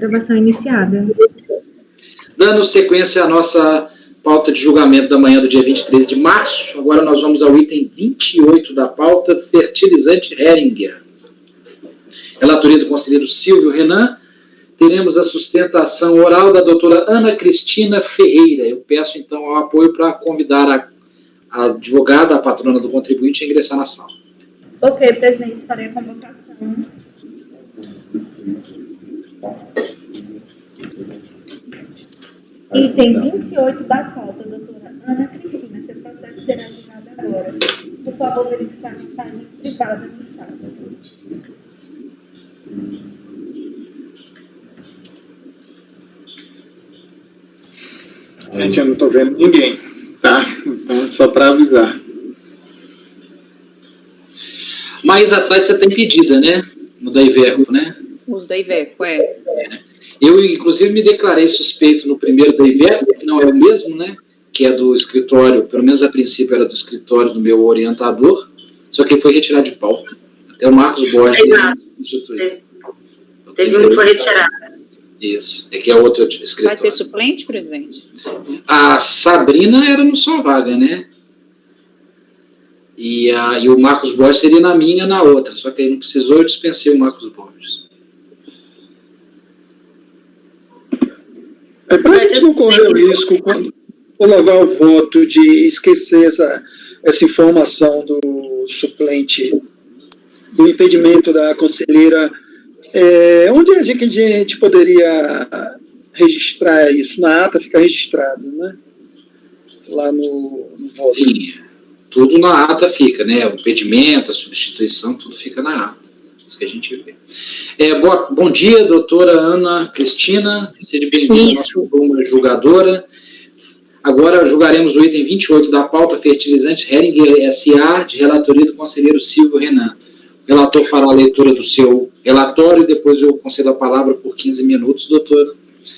Gravação iniciada. Dando sequência à nossa pauta de julgamento da manhã do dia 23 de março, agora nós vamos ao item 28 da pauta, fertilizante Heringer. Relatoria do conselheiro Silvio Renan. Teremos a sustentação oral da doutora Ana Cristina Ferreira. Eu peço, então, ao apoio para convidar a advogada, a patrona do contribuinte, a ingressar na sala. Ok, presidente, farei a convocação. Item 28 da pauta, doutora Ana Cristina. Seu processo será julgado agora. Por favor, verificar a mensagem privada no chat. Gente, eu não estou vendo ninguém, tá? Então, só para avisar. Mais atrás você tem pedida, né? No da Iveco, né? Os da Iveco, é. Eu, inclusive, me declarei suspeito no primeiro da Iveco, que não é o mesmo, né? Que é do escritório, pelo menos a princípio era do escritório do meu orientador, só que ele foi retirado de pauta. Até o Marcos Borges. Exato. Teve um que foi retirado. Isso, é que é outro escritório. Vai ter suplente, presidente? A Sabrina era no Só Vaga, né? E o Marcos Borges seria na minha, na outra. Só que ele não precisou, eu dispensei o Marcos Borges. É para a gente não correr o risco, quando levar o voto, de esquecer essa informação do suplente, do impedimento da conselheira. Onde a gente poderia registrar isso? Na ata fica registrado, né? Lá no voto. Sim, tudo na ata fica, né? O impedimento, a substituição, tudo fica na ata. Isso que a gente vê. Bom dia, doutora Ana Cristina. Seja bem-vinda à nossa turma julgadora. Agora julgaremos o item 28 da pauta, fertilizantes Heringer S.A., de relatoria do conselheiro Silvio Renan. O relator fará a leitura do seu relatório e depois eu concedo a palavra por 15 minutos, doutora.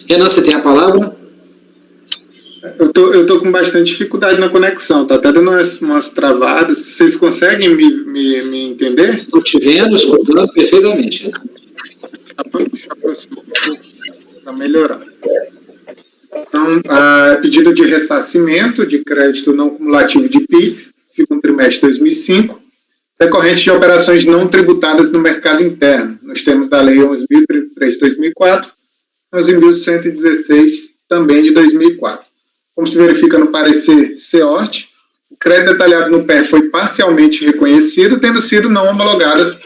Renan, você tem a palavra? Eu tô com bastante dificuldade na conexão, tá até dando umas travadas. Vocês conseguem me entender? Estou te vendo, escutando perfeitamente. Deixa eu aproximar um pouco para melhorar. Então, pedido de ressarcimento de crédito não cumulativo de PIS, segundo trimestre de 2005, decorrente de operações não tributadas no mercado interno, nos termos da Lei 11.033 de 2004, 11.116 também de 2004. Como se verifica no parecer CEORT, o crédito detalhado no PER foi parcialmente reconhecido, tendo sido não homologadas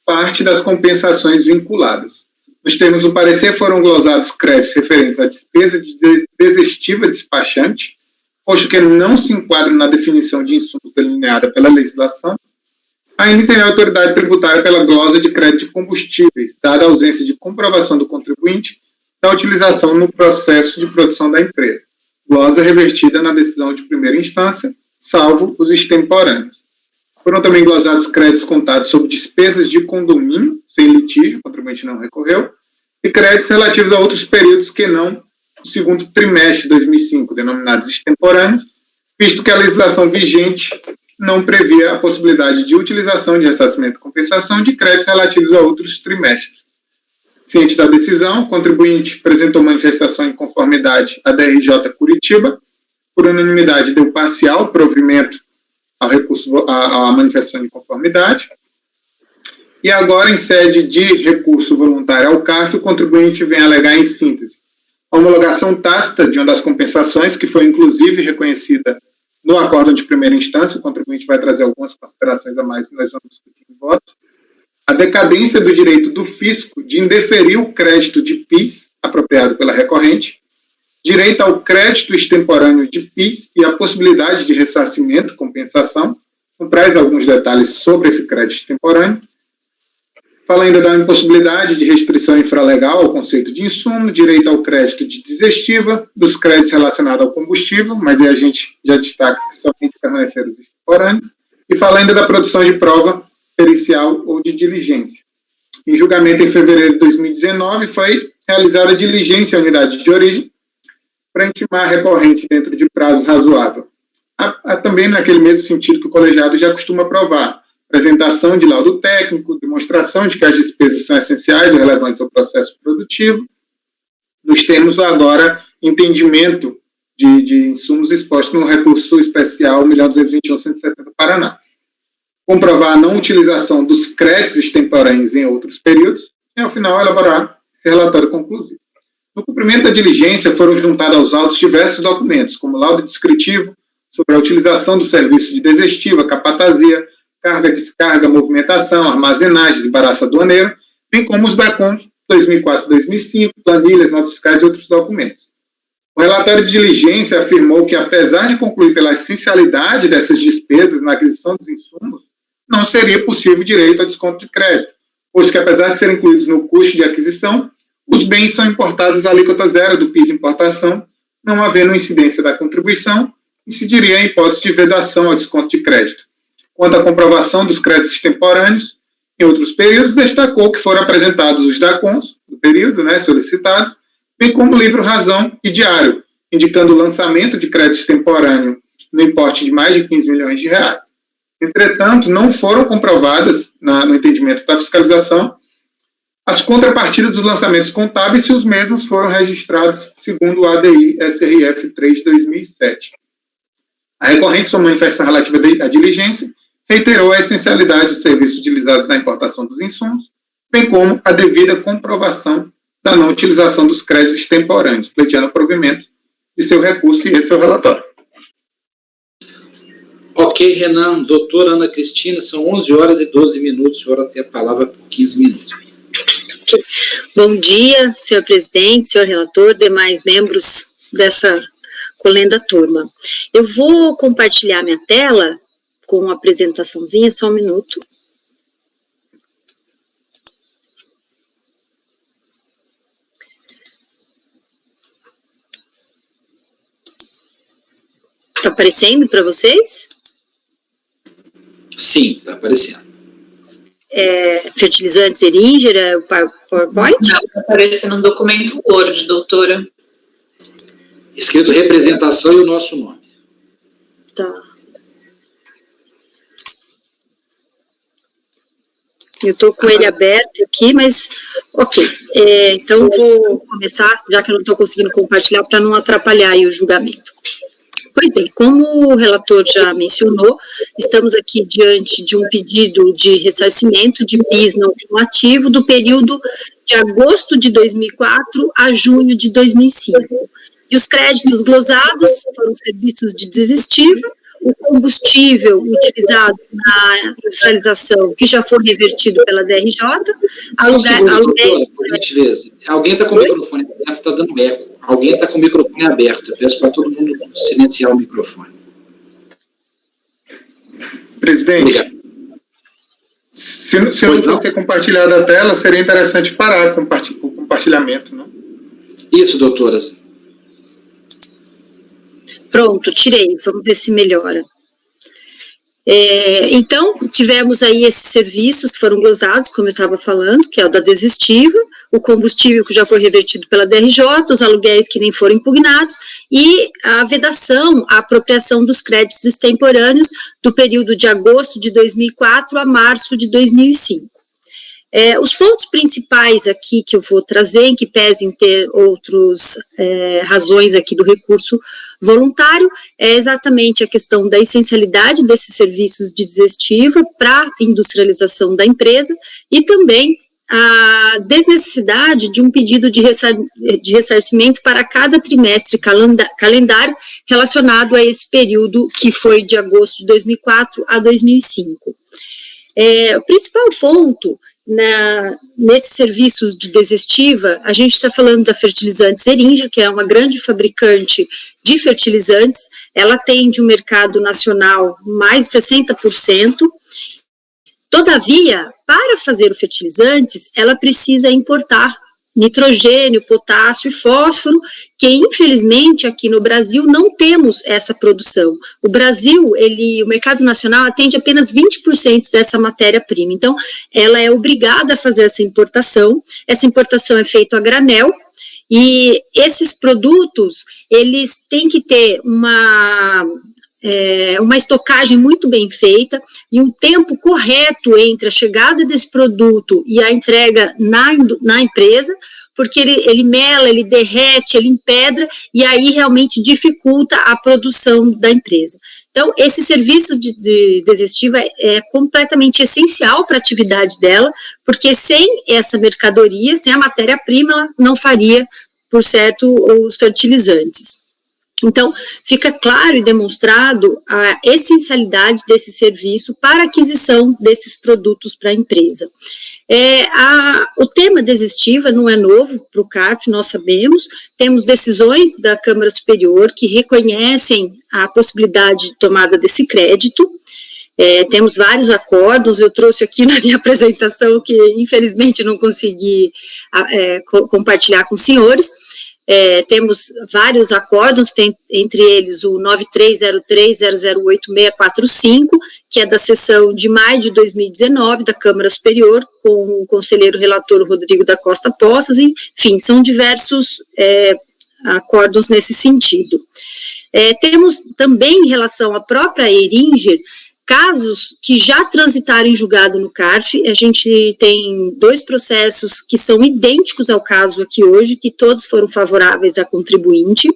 parte das compensações vinculadas. Nos termos do parecer, foram glosados créditos referentes à despesa de desestiva despachante, posto que não se enquadram na definição de insumos delineada pela legislação. Ainda tem a autoridade tributária pela glosa de crédito de combustíveis, dada a ausência de comprovação do contribuinte da utilização no processo de produção da empresa. Glosa revertida na decisão de primeira instância, salvo os extemporâneos. Foram também glosados créditos contados sobre despesas de condomínio, sem litígio, o contribuinte não recorreu, e créditos relativos a outros períodos que não o segundo trimestre de 2005, denominados extemporâneos, visto que a legislação vigente não previa a possibilidade de utilização de ressarcimento e compensação de créditos relativos a outros trimestres. Ciente da decisão, o contribuinte apresentou manifestação em conformidade à DRJ Curitiba, por unanimidade deu parcial provimento ao recurso, à manifestação de conformidade, e agora, em sede de recurso voluntário ao CARF, o contribuinte vem alegar em síntese a homologação tácita de uma das compensações, que foi inclusive reconhecida no acórdão de primeira instância. O contribuinte vai trazer algumas considerações a mais que nós vamos discutir em voto. A decadência do direito do fisco de indeferir o crédito de PIS apropriado pela recorrente, direito ao crédito extemporâneo de PIS e a possibilidade de ressarcimento, compensação. Traz alguns detalhes sobre esse crédito extemporâneo. Fala ainda da impossibilidade de restrição infralegal ao conceito de insumo, direito ao crédito de desestiva, dos créditos relacionados ao combustível, mas aí a gente já destaca que somente permaneceram os extemporâneos, e fala ainda da produção de prova pericial ou de diligência. Em julgamento em fevereiro de 2019, foi realizada diligência à unidade de origem para intimar a recorrente dentro de prazo razoável. Também naquele mesmo sentido que o colegiado já costuma aprovar, apresentação de laudo técnico, demonstração de que as despesas são essenciais ou relevantes ao processo produtivo, nos termos agora entendimento de insumos expostos no recurso especial 1.221.170 Paraná. Comprovar a não utilização dos créditos extemporâneos em outros períodos e, ao final, elaborar esse relatório conclusivo. No cumprimento da diligência, foram juntados aos autos diversos documentos, como laudo descritivo sobre a utilização do serviço de desestiva, capatazia, carga, descarga, movimentação, armazenagem, desembaraço aduaneiro, bem como os DACOM 2004-2005, planilhas, notas fiscais e outros documentos. O relatório de diligência afirmou que, apesar de concluir pela essencialidade dessas despesas na aquisição dos insumos, não seria possível direito a desconto de crédito, pois que, apesar de serem incluídos no custo de aquisição, os bens são importados à alíquota zero do PIS importação, não havendo incidência da contribuição, incidiria em hipótese de vedação ao desconto de crédito. Quanto à comprovação dos créditos extemporâneos, em outros períodos, destacou que foram apresentados os DACONs do período solicitado, bem como livro-razão e diário, indicando o lançamento de crédito extemporâneo no importe de mais de 15 milhões de reais. Entretanto, não foram comprovadas, no entendimento da fiscalização, as contrapartidas dos lançamentos contábeis se os mesmos foram registrados segundo o ADI SRF 3 de 2007. A recorrente, sua manifestação relativa à diligência, reiterou a essencialidade dos serviços utilizados na importação dos insumos, bem como a devida comprovação da não utilização dos créditos extemporâneos, pleiteando o provimento de seu recurso e esse é o relatório. Ok, Renan. Doutora Ana Cristina, são 11 horas e 12 minutos, a senhora tem a palavra por 15 minutos. Bom dia, senhor presidente, senhor relator, demais membros dessa colenda turma. Eu vou compartilhar minha tela com uma apresentaçãozinha, só um minuto. Está aparecendo para vocês? Sim, está aparecendo. Fertilizantes Eringer, é o PowerPoint? Não, está aparecendo um documento Word, doutora. Escrito representação e o nosso nome. Tá. Eu estou com ele aberto aqui, mas ok. Então, vou começar, já que eu não estou conseguindo compartilhar, para não atrapalhar aí o julgamento. Pois bem, como o relator já mencionou, estamos aqui diante de um pedido de ressarcimento de PIS não cumulativo do período de agosto de 2004 a junho de 2005. E os créditos glosados foram serviços de desestiva, o combustível utilizado na industrialização, que já foi revertido pela DRJ, doutora, por gentileza. Alguém está com o microfone aberto, está dando eco. Alguém está com o microfone aberto. Eu peço para todo mundo silenciar o microfone. Presidente, obrigado. Se não fosse compartilhar a tela, seria interessante parar o compartilhamento, não? Isso, doutoras. Pronto, tirei, vamos ver se melhora. Então, tivemos aí esses serviços que foram glosados, como eu estava falando, que é o da desestiva, o combustível que já foi revertido pela DRJ, os aluguéis que nem foram impugnados, e a vedação, a apropriação dos créditos extemporâneos do período de agosto de 2004 a março de 2005. Os pontos principais aqui que eu vou trazer, em que pesem ter outras razões aqui do recurso voluntário, é exatamente a questão da essencialidade desses serviços de desestiva para a industrialização da empresa e também a desnecessidade de um pedido de ressarcimento para cada trimestre calendário relacionado a esse período que foi de agosto de 2004 a 2005. O principal ponto nesses serviços de desestiva, a gente está falando da Fertilizantes Eringer, que é uma grande fabricante de fertilizantes, ela atende o mercado nacional mais de 60%, todavia, para fazer o fertilizantes, ela precisa importar nitrogênio, potássio e fósforo, que infelizmente aqui no Brasil não temos essa produção. O Brasil, o mercado nacional atende apenas 20% dessa matéria-prima, então ela é obrigada a fazer essa importação é feita a granel, e esses produtos, eles têm que ter uma estocagem muito bem feita e um tempo correto entre a chegada desse produto e a entrega na empresa, porque ele mela, ele derrete, ele empedra, e aí realmente dificulta a produção da empresa. Então, esse serviço de desestiva é completamente essencial para a atividade dela, porque sem essa mercadoria, sem a matéria-prima, ela não faria, por certo, os fertilizantes. Então, fica claro e demonstrado a essencialidade desse serviço para a aquisição desses produtos para a empresa. O tema desestiva não é novo para o CARF, nós sabemos, temos decisões da Câmara Superior que reconhecem a possibilidade de tomada desse crédito, temos vários acordos, eu trouxe aqui na minha apresentação que infelizmente não consegui compartilhar com os senhores. Temos vários acordos, entre eles o 9303008645, que é da sessão de maio de 2019 da Câmara Superior, com o conselheiro relator Rodrigo da Costa Poças, enfim, são diversos acordos nesse sentido. Temos também, em relação à própria Heringer, casos que já transitaram em julgado no CARF. A gente tem 2 processos que são idênticos ao caso aqui hoje, que todos foram favoráveis à contribuinte,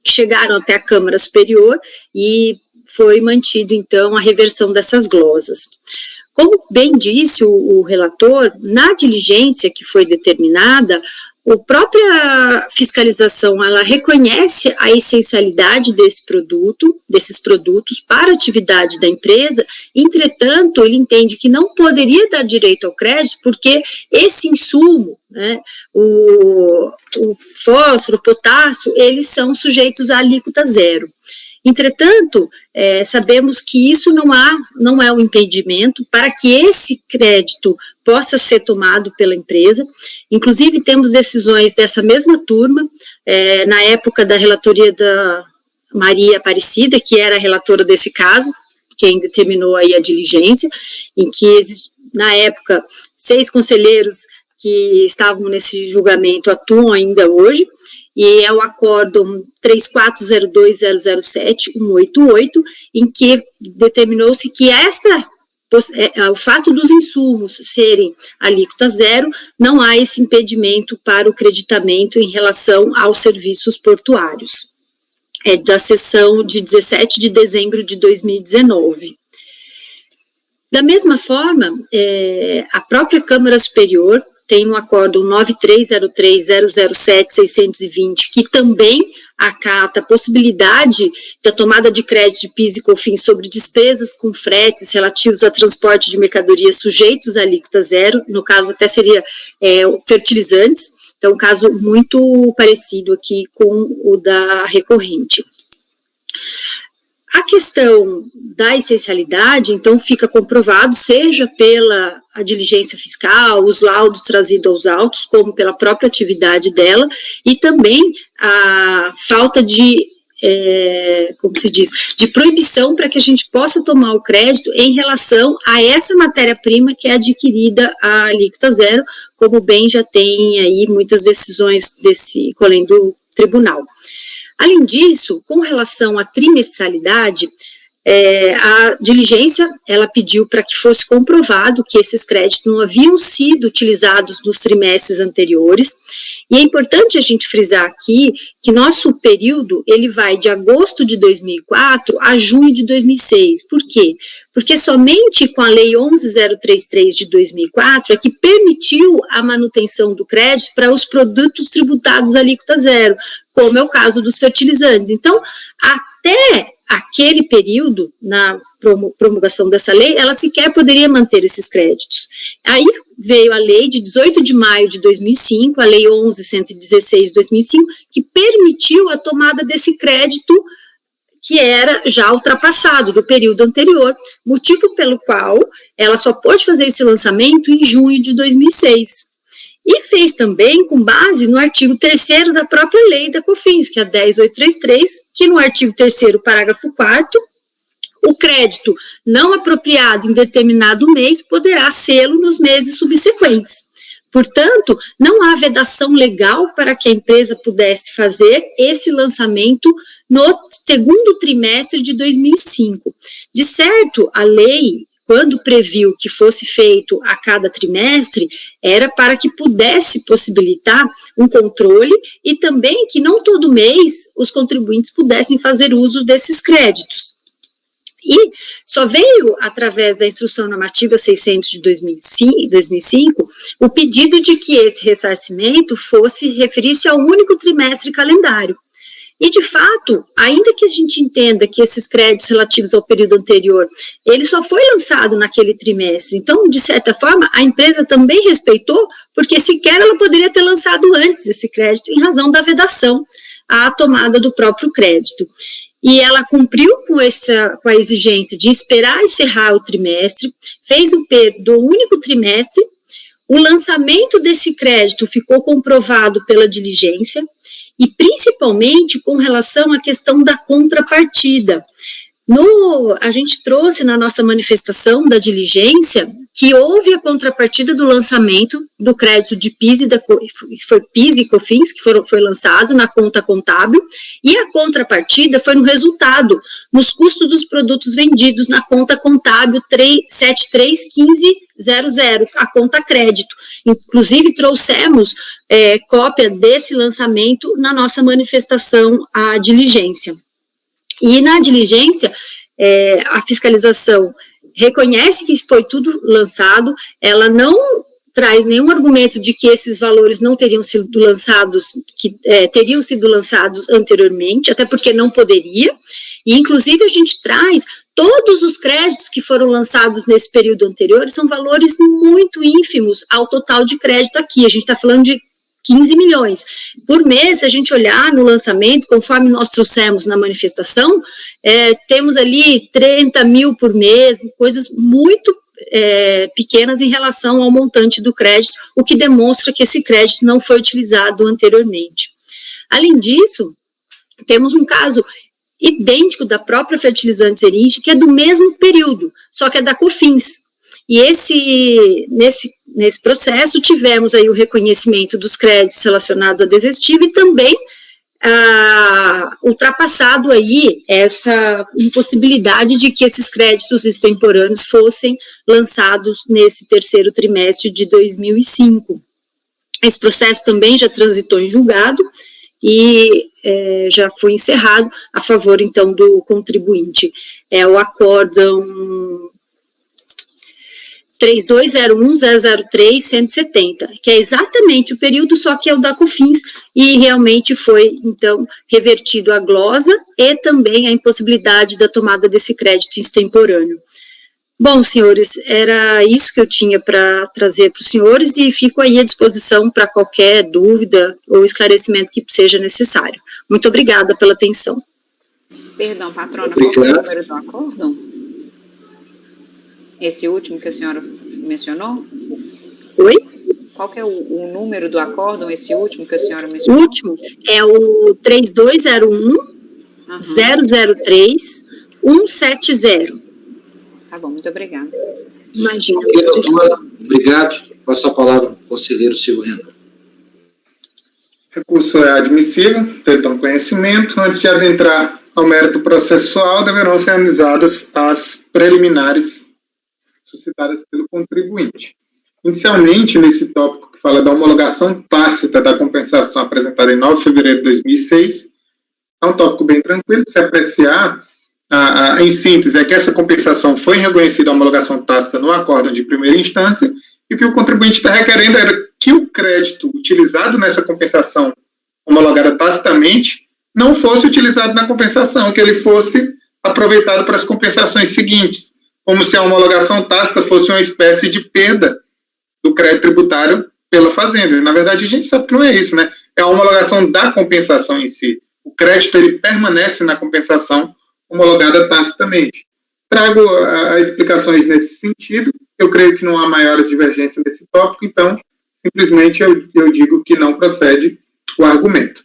que chegaram até a Câmara Superior e foi mantido, então, a reversão dessas glosas. Como bem disse o relator, na diligência que foi determinada, a própria fiscalização, ela reconhece a essencialidade desses produtos para a atividade da empresa, entretanto, ele entende que não poderia dar direito ao crédito, porque esse insumo, né, o fósforo, o potássio, eles são sujeitos à alíquota zero. Entretanto, sabemos que isso não é um impedimento para que esse crédito possa ser tomado pela empresa. Inclusive, temos decisões dessa mesma turma, na época da relatoria da Maria Aparecida, que era a relatora desse caso, quem determinou aí a diligência, em que, na época, 6 conselheiros que estavam nesse julgamento atuam ainda hoje, e é o acórdão 3402007188, em que determinou-se que o fato dos insumos serem alíquota zero, não há esse impedimento para o creditamento em relação aos serviços portuários. É da sessão de 17 de dezembro de 2019. Da mesma forma, a própria Câmara Superior tem no acórdão 9303007620, que também acata a possibilidade da tomada de crédito de PIS e COFINS sobre despesas com fretes relativos a transporte de mercadorias sujeitos à alíquota zero, no caso até seria fertilizantes, então um caso muito parecido aqui com o da recorrente. A questão da essencialidade, então, fica comprovado, seja pela a diligência fiscal, os laudos trazidos aos autos, como pela própria atividade dela, e também a falta de, de proibição para que a gente possa tomar o crédito em relação a essa matéria-prima que é adquirida a alíquota zero, como bem já tem aí muitas decisões desse colém do tribunal. Além disso, com relação à trimestralidade, a diligência, ela pediu para que fosse comprovado que esses créditos não haviam sido utilizados nos trimestres anteriores, e é importante a gente frisar aqui que nosso período, ele vai de agosto de 2004 a junho de 2006. Por quê? Porque somente com a Lei 11.033 de 2004 é que permitiu a manutenção do crédito para os produtos tributados à alíquota zero, como é o caso dos fertilizantes. Então, até aquele período, na promulgação dessa lei, ela sequer poderia manter esses créditos. Aí veio a lei de 18 de maio de 2005, a lei 11.116 de 2005, que permitiu a tomada desse crédito que era já ultrapassado do período anterior, motivo pelo qual ela só pôde fazer esse lançamento em junho de 2006. E fez também com base no artigo 3º da própria lei da COFINS, que é a 10.833, que no artigo 3º, parágrafo 4º, o crédito não apropriado em determinado mês poderá sê-lo nos meses subsequentes. Portanto, não há vedação legal para que a empresa pudesse fazer esse lançamento no segundo trimestre de 2005. De certo, a lei quando previu que fosse feito a cada trimestre, era para que pudesse possibilitar um controle e também que não todo mês os contribuintes pudessem fazer uso desses créditos. E só veio, através da Instrução Normativa 600 de 2005, o pedido de que esse ressarcimento fosse referir-se ao único trimestre calendário. E, de fato, ainda que a gente entenda que esses créditos relativos ao período anterior, ele só foi lançado naquele trimestre. Então, de certa forma, a empresa também respeitou, porque sequer ela poderia ter lançado antes esse crédito, em razão da vedação à tomada do próprio crédito. E ela cumpriu com a exigência de esperar encerrar o trimestre, fez o PER do único trimestre, o lançamento desse crédito ficou comprovado pela diligência, e principalmente com relação à questão da contrapartida. A gente trouxe na nossa manifestação da diligência que houve a contrapartida do lançamento do crédito de PIS e COFINS, que foi lançado na conta contábil, e a contrapartida foi no resultado, nos custos dos produtos vendidos na conta contábil 731500, a conta crédito. Inclusive, trouxemos cópia desse lançamento na nossa manifestação à diligência. E na diligência, a fiscalização reconhece que foi tudo lançado, ela não traz nenhum argumento de que esses valores não teriam sido lançados, teriam sido lançados anteriormente, até porque não poderia, e inclusive a gente traz todos os créditos que foram lançados nesse período anterior, são valores muito ínfimos ao total de crédito aqui, a gente está falando de 15 milhões. Por mês, se a gente olhar no lançamento, conforme nós trouxemos na manifestação, temos ali 30 mil por mês, coisas muito pequenas em relação ao montante do crédito, o que demonstra que esse crédito não foi utilizado anteriormente. Além disso, temos um caso idêntico da própria fertilizante Zerinche, que é do mesmo período, só que é da COFINS. E nesse processo tivemos aí o reconhecimento dos créditos relacionados à desestiva e também ultrapassado aí essa impossibilidade de que esses créditos extemporâneos fossem lançados nesse terceiro trimestre de 2005. Esse processo também já transitou em julgado e já foi encerrado a favor, então, do contribuinte. É o acórdão 3201-003-170, que é exatamente o período, só que é o da COFINS, e realmente foi, então, revertido a glosa e também a impossibilidade da tomada desse crédito extemporâneo. Bom, senhores, era isso que eu tinha para trazer para os senhores e fico aí à disposição para qualquer dúvida ou esclarecimento que seja necessário. Muito obrigada pela atenção. Perdão, patrona, qual é o número do acórdão? Esse último que a senhora mencionou? Oi? Qual que é o número do acórdão, esse último que a senhora mencionou? O último é o 3201-003-170. Tá bom, muito obrigada. Imagina. Obrigado. Passa a palavra ao conselheiro Silvio Renan. Recurso é admissível, tendo conhecimento. Antes de adentrar ao mérito processual, deverão ser analisadas as preliminares suscitadas pelo contribuinte. Inicialmente, nesse tópico que fala da homologação tácita da compensação apresentada em 9 de fevereiro de 2006, é um tópico bem tranquilo de se apreciar. Em síntese, é que essa compensação foi reconhecida a homologação tácita no acórdão de primeira instância e o que o contribuinte está requerendo era que o crédito utilizado nessa compensação homologada tacitamente não fosse utilizado na compensação, que ele fosse aproveitado para as compensações seguintes, como se a homologação tácita fosse uma espécie de perda do crédito tributário pela fazenda. E, na verdade, a gente sabe que não é isso, né? É a homologação da compensação em si. O crédito, ele permanece na compensação homologada tacitamente. Trago as explicações nesse sentido. Eu creio que não há maiores divergências nesse tópico, então, simplesmente eu digo que não procede o argumento.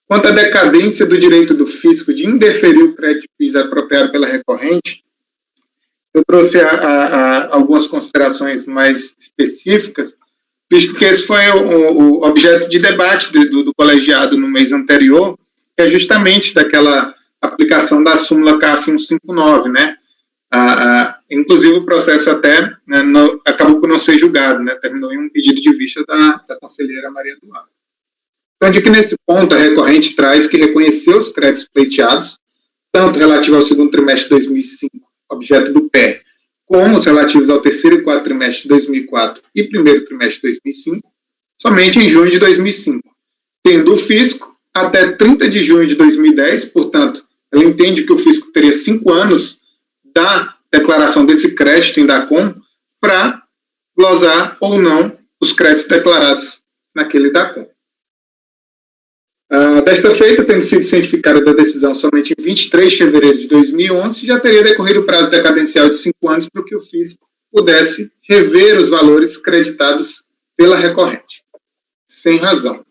Quanto à decadência do direito do fisco de indeferir o crédito PIS apropriado pela recorrente, eu trouxe algumas considerações mais específicas, visto que esse foi o objeto de debate do colegiado no mês anterior, que é justamente daquela aplicação da súmula CAF 159, né? Inclusive, o processo até acabou por não ser julgado, né, terminou em um pedido de vista da conselheira Maria Eduarda. Então, de que nesse ponto a recorrente traz que reconheceu os créditos pleiteados, tanto relativo ao segundo trimestre de 2005, objeto do PER, como os relativos ao terceiro e quarto trimestre de 2004 e primeiro trimestre de 2005, somente em junho de 2005, tendo o fisco até 30 de junho de 2010, portanto, ela entende que o fisco teria 5 anos da declaração desse crédito em DACOM para glosar ou não os créditos declarados naquele DACOM. Desta feita, tendo sido cientificada da decisão somente em 23 de fevereiro de 2011, já teria decorrido o prazo decadencial de 5 anos para que o fisco pudesse rever os valores creditados pela recorrente, sem razão.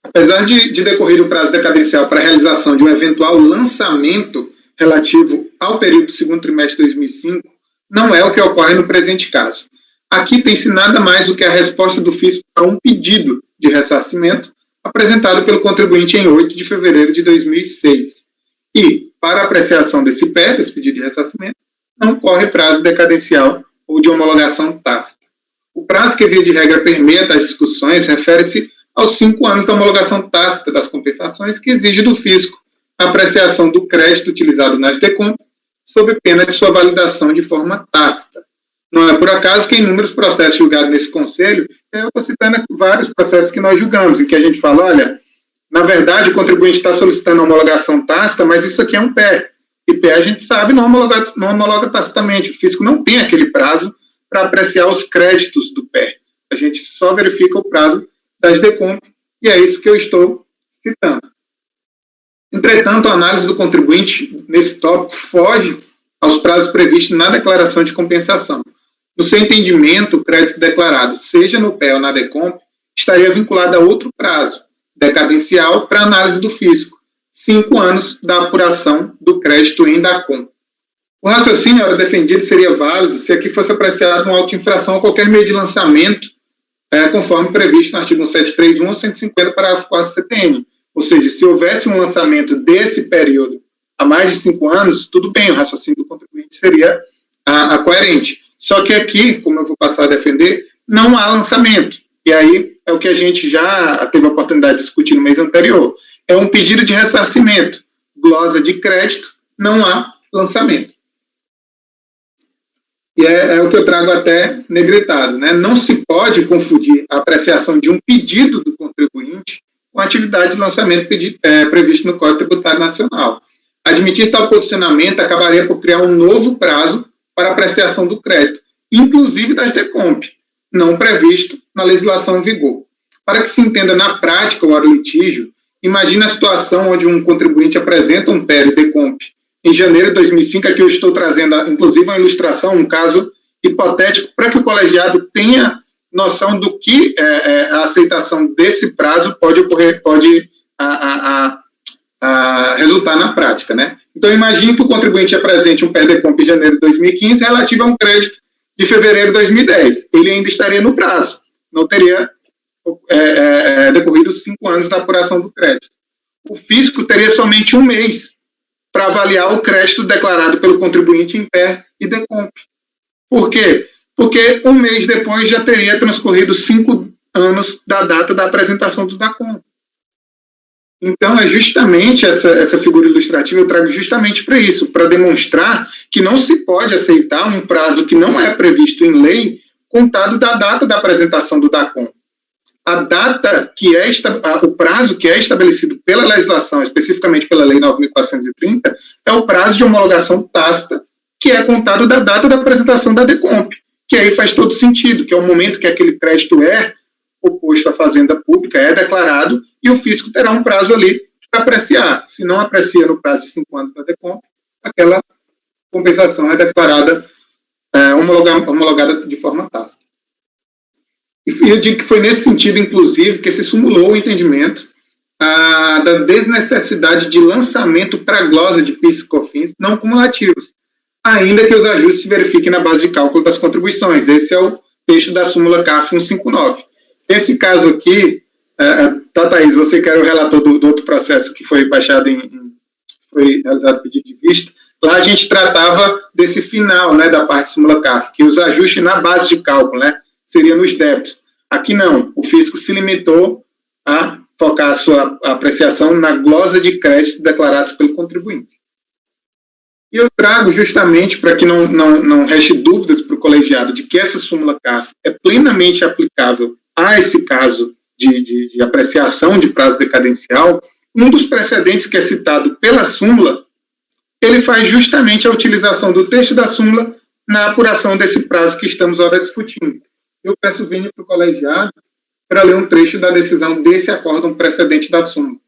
Apesar de decorrer o prazo decadencial para a realização de um eventual lançamento relativo ao período do segundo trimestre de 2005, não é o que ocorre no presente caso. Aqui tem-se nada mais do que a resposta do fisco a um pedido de ressarcimento apresentado pelo contribuinte em 8 de fevereiro de 2006. E, para apreciação desse PER, desse pedido de ressarcimento, não corre prazo decadencial ou de homologação tácita. O prazo que, via de regra, permeia das discussões refere-se aos 5 anos da homologação tácita das compensações que exige do fisco a apreciação do crédito utilizado nas DECOM, sob pena de sua validação de forma tácita. Não é por acaso que em inúmeros processos julgados nesse conselho, eu estou citando vários processos que nós julgamos, em que a gente fala, olha, na verdade o contribuinte está solicitando a homologação tácita, mas isso aqui é um PER. E PER a gente sabe não homologa tacitamente. O fisco não tem aquele prazo para apreciar os créditos do PER. A gente só verifica o prazo das DECOM, e é isso que eu estou citando. Entretanto, a análise do contribuinte nesse tópico foge aos prazos previstos na declaração de compensação. No seu entendimento, o crédito declarado, seja no PER ou na DECOM, estaria vinculado a outro prazo, decadencial, para análise do fisco, 5 anos da apuração do crédito em DACOM. O raciocínio, ora defendido, seria válido se aqui fosse apreciado uma auto-infração a qualquer meio de lançamento, conforme previsto no artigo 173.1 ou 150, parágrafo 4 do CTN. Ou seja, se houvesse um lançamento desse período há mais de 5 anos, tudo bem, o raciocínio do contribuinte seria a coerente. Só que aqui, como eu vou passar a defender, não há lançamento. E aí é o que a gente já teve a oportunidade de discutir no mês anterior. É um pedido de ressarcimento, glosa de crédito, não há lançamento. E é o que eu trago até negritado, né? Não se pode confundir a apreciação de um pedido do contribuinte com a atividade de lançamento previsto no Código Tributário Nacional. Admitir tal posicionamento acabaria por criar um novo prazo para apreciação do crédito, inclusive das DECOMP, não previsto na legislação em vigor. Para que se entenda na prática o litígio, imagine a situação onde um contribuinte apresenta um PER e DECOMP em janeiro de 2005, aqui eu estou trazendo, inclusive, uma ilustração, um caso hipotético, para que o colegiado tenha noção do que a aceitação desse prazo pode ocorrer, pode resultar na prática, né? Então, imagine que o contribuinte apresente um PER-DECOMP em janeiro de 2015 relativo a um crédito de fevereiro de 2010. Ele ainda estaria no prazo, não teria decorrido 5 anos da apuração do crédito. O fisco teria somente 1 mês para avaliar o crédito declarado pelo contribuinte em PER e DECOMP. Por quê? Porque 1 mês depois já teria transcorrido 5 anos da data da apresentação do DACOM. Então, é justamente essa figura ilustrativa, eu trago justamente para isso, para demonstrar que não se pode aceitar um prazo que não é previsto em lei, contado da data da apresentação do DACOM. A data o prazo que é estabelecido pela legislação, especificamente pela Lei 9.430, é o prazo de homologação tácita, que é contado da data da apresentação da DECOMP, que aí faz todo sentido, que é o momento que aquele crédito é oposto à fazenda pública, é declarado, e o fisco terá um prazo ali para apreciar. Se não aprecia no prazo de 5 anos da DECOMP, aquela compensação é declarada, homologada de forma tácita. E eu digo que foi nesse sentido, inclusive, que se simulou o entendimento da desnecessidade de lançamento para glosa de PIS e COFINS não cumulativos, ainda que os ajustes se verifiquem na base de cálculo das contribuições. Esse é o texto da súmula CAF 159. Esse caso aqui, Thaís, você que era o relator do outro processo que foi baixado foi realizado pedido de vista, Lá a gente tratava desse final, né, da parte súmula CARF, que os ajustes na base de cálculo, né, seriam nos débitos. Aqui não, o fisco se limitou a focar a sua apreciação na glosa de crédito declarados pelo contribuinte. E eu trago justamente para que não reste dúvidas para o colegiado de que essa súmula CARF é plenamente aplicável a esse caso de apreciação de prazo decadencial. Um dos precedentes que é citado pela súmula, ele faz justamente a utilização do texto da súmula na apuração desse prazo que estamos agora discutindo. Eu peço vinho para o colegiado para ler um trecho da decisão desse acórdão precedente da súmula.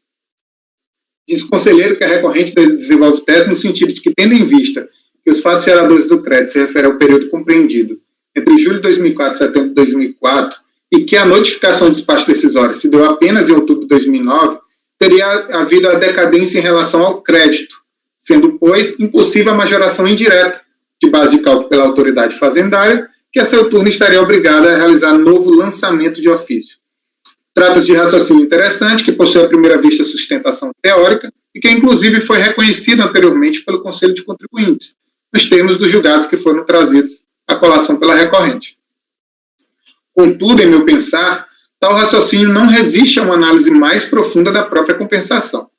Diz o conselheiro que a recorrente desenvolve tese no sentido de que, tendo em vista que os fatos geradores do crédito se referem ao período compreendido entre julho de 2004 e setembro de 2004, e que a notificação de despacho decisório se deu apenas em outubro de 2009, teria havido a decadência em relação ao crédito, sendo, pois, impossível a majoração indireta de base de cálculo pela autoridade fazendária, que a seu turno estaria obrigada a realizar novo lançamento de ofício. Trata-se de raciocínio interessante, que possui à primeira vista sustentação teórica e que, inclusive, foi reconhecido anteriormente pelo Conselho de Contribuintes, nos termos dos julgados que foram trazidos à colação pela recorrente. Contudo, em meu pensar, tal raciocínio não resiste a uma análise mais profunda da própria compensação.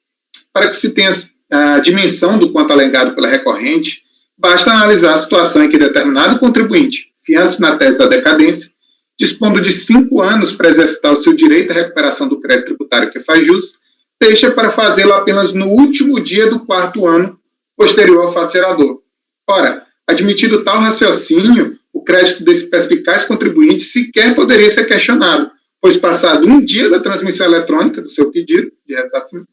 Para que se tenha a dimensão do quanto alegado pela recorrente, basta analisar a situação em que determinado contribuinte, fiante na tese da decadência, dispondo de 5 anos para exercitar o seu direito à recuperação do crédito tributário que faz jus, deixa para fazê-lo apenas no último dia do 4º ano posterior ao fato gerador. Ora, admitido tal raciocínio, o crédito desse perspicaz contribuinte sequer poderia ser questionado, pois passado um dia da transmissão eletrônica do seu pedido de ressarcimento,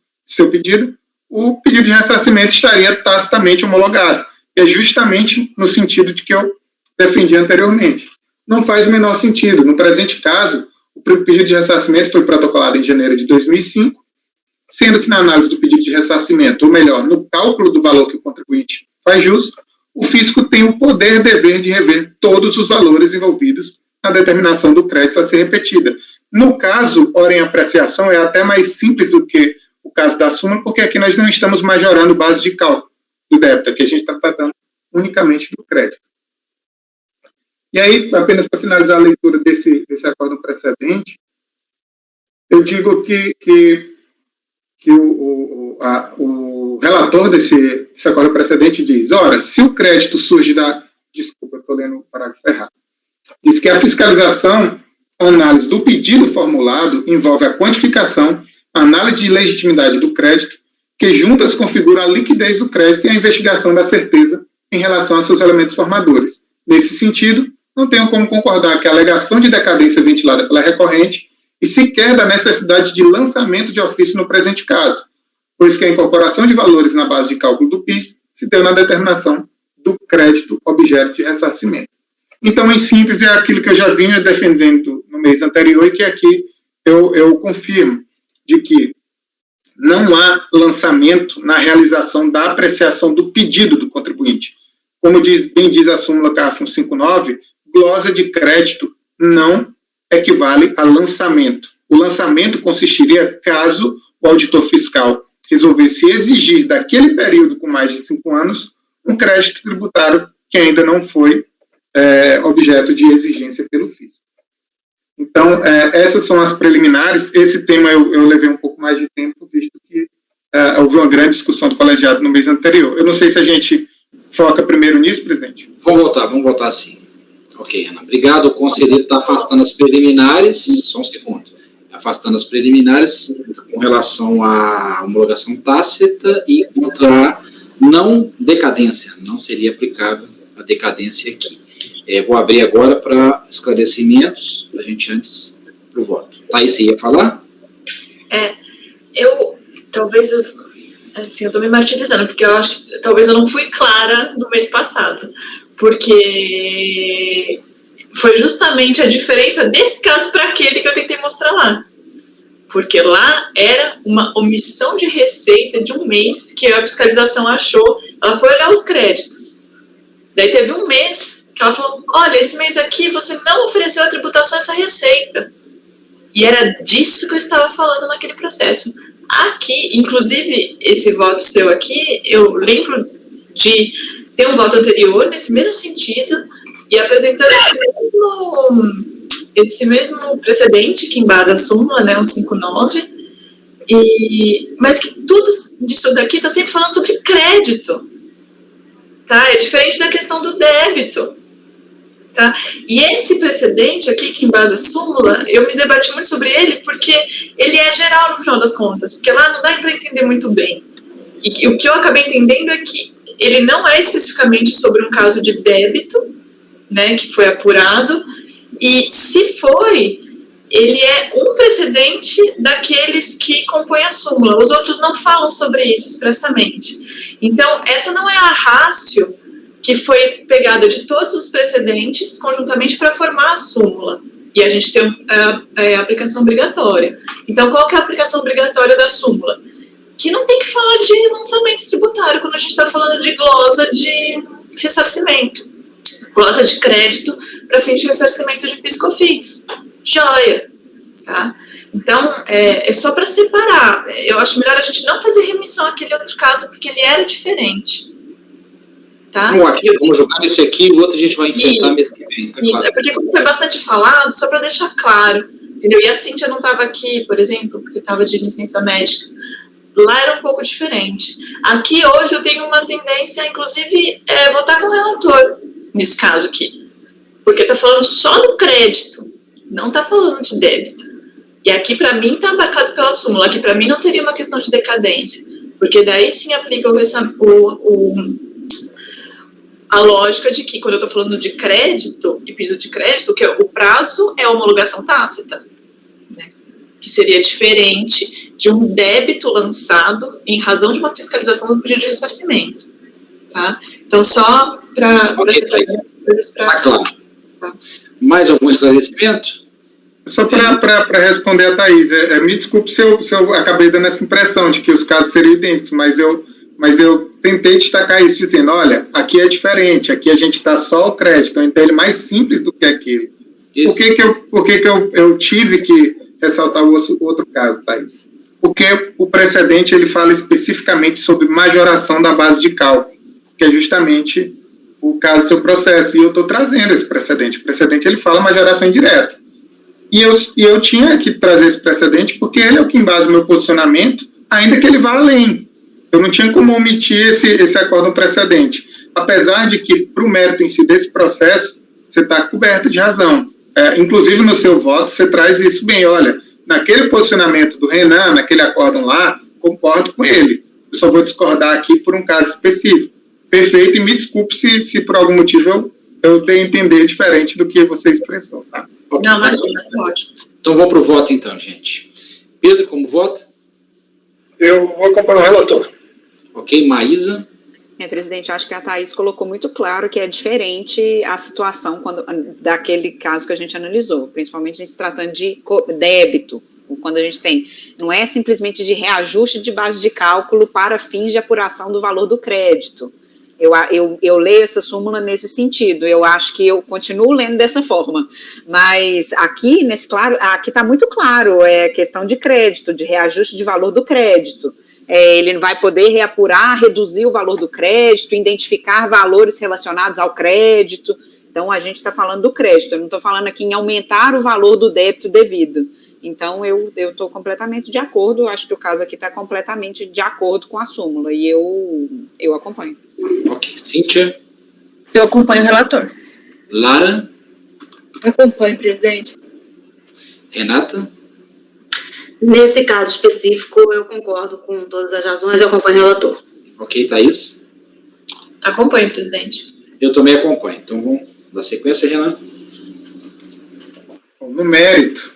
o pedido de ressarcimento estaria tacitamente homologado. E é justamente no sentido de que eu defendi anteriormente. Não faz o menor sentido. No presente caso, o pedido de ressarcimento foi protocolado em janeiro de 2005, sendo que na análise do pedido de ressarcimento, ou melhor, no cálculo do valor que o contribuinte faz jus, o fisco tem o poder-dever de rever todos os valores envolvidos na determinação do crédito a ser repetida. No caso, ora em apreciação, é até mais simples do que o caso da súmula, porque aqui nós não estamos majorando base de cálculo do débito, aqui a gente está tratando unicamente do crédito. E aí, apenas para finalizar a leitura desse acordo precedente, eu digo que o relator desse acordo precedente diz, ora, se o crédito surge da... Desculpa, estou lendo o parágrafo errado. Diz que a fiscalização, a análise do pedido formulado envolve a quantificação, a análise de legitimidade do crédito, que juntas configuram a liquidez do crédito e a investigação da certeza em relação a seus elementos formadores. Nesse sentido, não tenho como concordar que a alegação de decadência ventilada pela recorrente e sequer da necessidade de lançamento de ofício no presente caso, pois que a incorporação de valores na base de cálculo do PIS se deu na determinação do crédito objeto de ressarcimento. Então, em síntese, é aquilo que eu já vinha defendendo no mês anterior e que aqui eu confirmo, de que não há lançamento na realização da apreciação do pedido do contribuinte. Como bem diz a súmula CARF 159, glosa de crédito não equivale a lançamento. O lançamento consistiria caso o auditor fiscal resolvesse exigir daquele período com mais de 5 anos um crédito tributário que ainda não foi objeto de exigência pelo fisco. Então, essas são as preliminares. Esse tema eu levei um pouco mais de tempo, visto que houve uma grande discussão do colegiado no mês anterior. Eu não sei se a gente foca primeiro nisso, presidente. Vamos votar sim. Ok, Renan. Obrigado. O conselheiro está afastando as preliminares. Só um segundo. Afastando as preliminares com relação à homologação tácita e contra a não decadência. Não seria aplicável a decadência aqui. Vou abrir agora para esclarecimentos, para a gente antes para o voto. Thaís, você ia falar? Eu estou me martirizando, porque eu acho que talvez eu não fui clara no mês passado, porque foi justamente a diferença desse caso para aquele que eu tentei mostrar lá. Porque lá era uma omissão de receita de um mês que a fiscalização achou, ela foi olhar os créditos. Daí teve um mês que ela falou, olha, esse mês aqui você não ofereceu a tributação a essa receita. E era disso que eu estava falando naquele processo. Aqui, inclusive, esse voto seu aqui, eu lembro de ter um voto anterior nesse mesmo sentido e apresentando esse mesmo precedente que embasa a súmula, né, 159, mas que tudo disso daqui está sempre falando sobre crédito, tá? É diferente da questão do débito, tá? E esse precedente aqui que embasa a súmula, eu me debati muito sobre ele porque ele é geral no final das contas, porque lá não dá para entender muito bem. E o que eu acabei entendendo é que ele não é especificamente sobre um caso de débito, né, que foi apurado, e se foi, ele é um precedente daqueles que compõem a súmula. Os outros não falam sobre isso expressamente. Então, essa não é a ratio que foi pegada de todos os precedentes conjuntamente para formar a súmula. E a gente tem a aplicação obrigatória. Então, qual que é a aplicação obrigatória da súmula? Que não tem que falar de lançamento tributário quando a gente está falando de glosa de ressarcimento. Glosa de crédito para fins de ressarcimento de PIS/COFINS. Joia, tá? Então, é só para separar. Eu acho melhor a gente não fazer remissão àquele outro caso, porque ele era diferente. Tá? Ótimo, vamos jogar nesse aqui e o outro a gente vai enfrentar mês que vem. Tá, isso, claro. é porque como foi bastante falado, só para deixar claro, entendeu? E a Cíntia não estava aqui, por exemplo, porque estava de licença médica. Lá era um pouco diferente. Aqui, hoje, eu tenho uma tendência, inclusive, votar com o relator, nesse caso aqui. Porque está falando só do crédito, não está falando de débito. E aqui, para mim, está marcado pela súmula. Aqui, para mim, não teria uma questão de decadência. Porque daí, sim, aplica a lógica de que, quando eu estou falando de crédito e piso de crédito, que o prazo é a homologação tácita, né? Que seria diferente de um débito lançado em razão de uma fiscalização do pedido de ressarcimento, tá? Então, só para separar as coisas para... Tá claro. Tá. Mais algum esclarecimento? Só para responder a Thaís, me desculpe se eu acabei dando essa impressão de que os casos seriam idênticos, mas eu tentei destacar isso, dizendo, olha, aqui é diferente, aqui a gente está só o crédito, então ele é mais simples do que aquilo. Por que eu tive que ressaltar o outro caso, Thaís? Porque o precedente ele fala especificamente sobre majoração da base de cálculo, que é justamente o caso do seu processo, e eu estou trazendo esse precedente. O precedente ele fala majoração indireta. E eu tinha que trazer esse precedente porque ele é o que embasa o meu posicionamento, ainda que ele vá além. Eu não tinha como omitir esse acórdão precedente. Apesar de que, para o mérito em si desse processo, você está coberto de razão. Inclusive, no seu voto, você traz isso bem. Olha, naquele posicionamento do Renan, naquele acórdão lá, concordo com ele. Eu só vou discordar aqui por um caso específico. Perfeito, e me desculpe se por algum motivo eu dei a entender diferente do que você expressou, tá? Não, imagina, ótimo. Então, vou para o voto, então, gente. Pedro, como vota? Eu vou acompanhar o relator. Ok, Maísa? Presidente, acho que a Thaís colocou muito claro que é diferente a situação daquele caso que a gente analisou, principalmente se tratando de débito, quando a gente tem, não é simplesmente de reajuste de base de cálculo para fins de apuração do valor do crédito. Eu leio essa súmula nesse sentido, eu acho que eu continuo lendo dessa forma, mas aqui, aqui está muito claro, é questão de crédito, de reajuste de valor do crédito. Ele vai poder reapurar, reduzir o valor do crédito, identificar valores relacionados ao crédito. Então, a gente está falando do crédito, eu não estou falando aqui em aumentar o valor do débito devido. Então, eu estou completamente de acordo, acho que o caso aqui está completamente de acordo com a súmula, e eu acompanho. Ok. Cíntia? Eu acompanho o relator. Lara? Eu acompanho, presidente. Renata? Nesse caso específico, eu concordo com todas as razões, eu acompanho o relator. Ok, Thaís? Acompanho, presidente. Eu também acompanho. Então, vamos dar sequência, Renan. No mérito,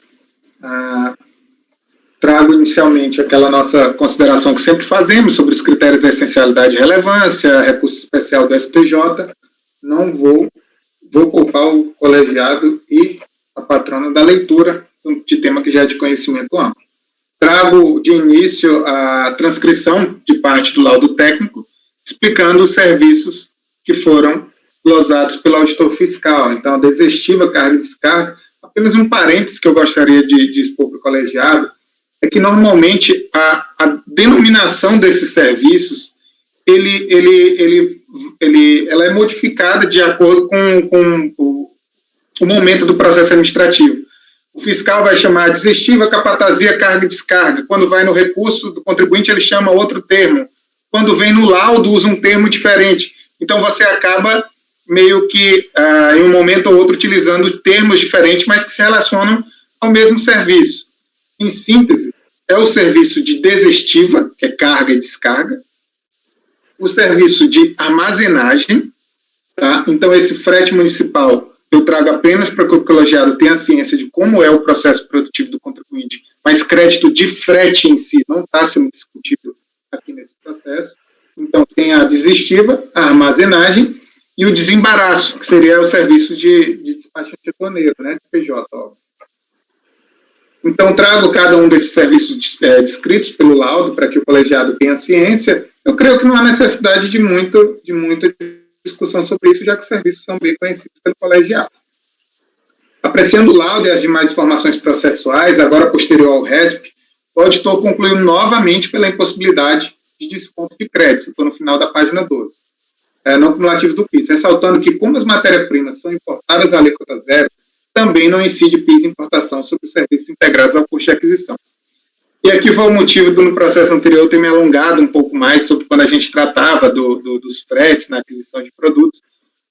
trago inicialmente aquela nossa consideração que sempre fazemos sobre os critérios da essencialidade e relevância, recurso especial do STJ. Não vou poupar o colegiado e a patrona da leitura de tema que já é de conhecimento amplo. Trago de início a transcrição de parte do laudo técnico, explicando os serviços que foram glosados pelo auditor fiscal. Então, a desestiva, carga e descarga. Apenas um parênteses que eu gostaria de expor para o colegiado é que, normalmente, a denominação desses serviços, ele ela é modificada de acordo com o momento do processo administrativo. O fiscal vai chamar de exestiva, capatazia, carga e descarga. Quando vai no recurso do contribuinte, ele chama outro termo. Quando vem no laudo, usa um termo diferente. Então, você acaba meio que, em um momento ou outro, utilizando termos diferentes, mas que se relacionam ao mesmo serviço. Em síntese, é o serviço de desestiva, que é carga e descarga, o serviço de armazenagem, tá? Então, esse frete municipal eu trago apenas para que o colegiado tenha ciência de como é o processo produtivo do contribuinte, mas crédito de frete em si não está sendo discutido aqui nesse processo. Então, tem a desestiva, a armazenagem e o desembaraço, que seria o serviço de despachante aduaneiro, né, de PJ. Ó. Então, trago cada um desses serviços descritos pelo laudo para que o colegiado tenha ciência. Eu creio que não há necessidade de muita discussão sobre isso, já que os serviços são bem conhecidos pelo colegiado. Apreciando o laudo e as demais informações processuais, agora posterior ao RESP, o auditor concluiu novamente pela impossibilidade de desconto de crédito. Estou no final da página 12. Não cumulativos do PIS, ressaltando que, como as matérias-primas são importadas à alíquota zero, também não incide PIS importação sobre os serviços integrados ao custo de aquisição. E aqui foi o motivo do, no processo anterior, eu ter me alongado um pouco mais sobre quando a gente tratava dos fretes na aquisição de produtos,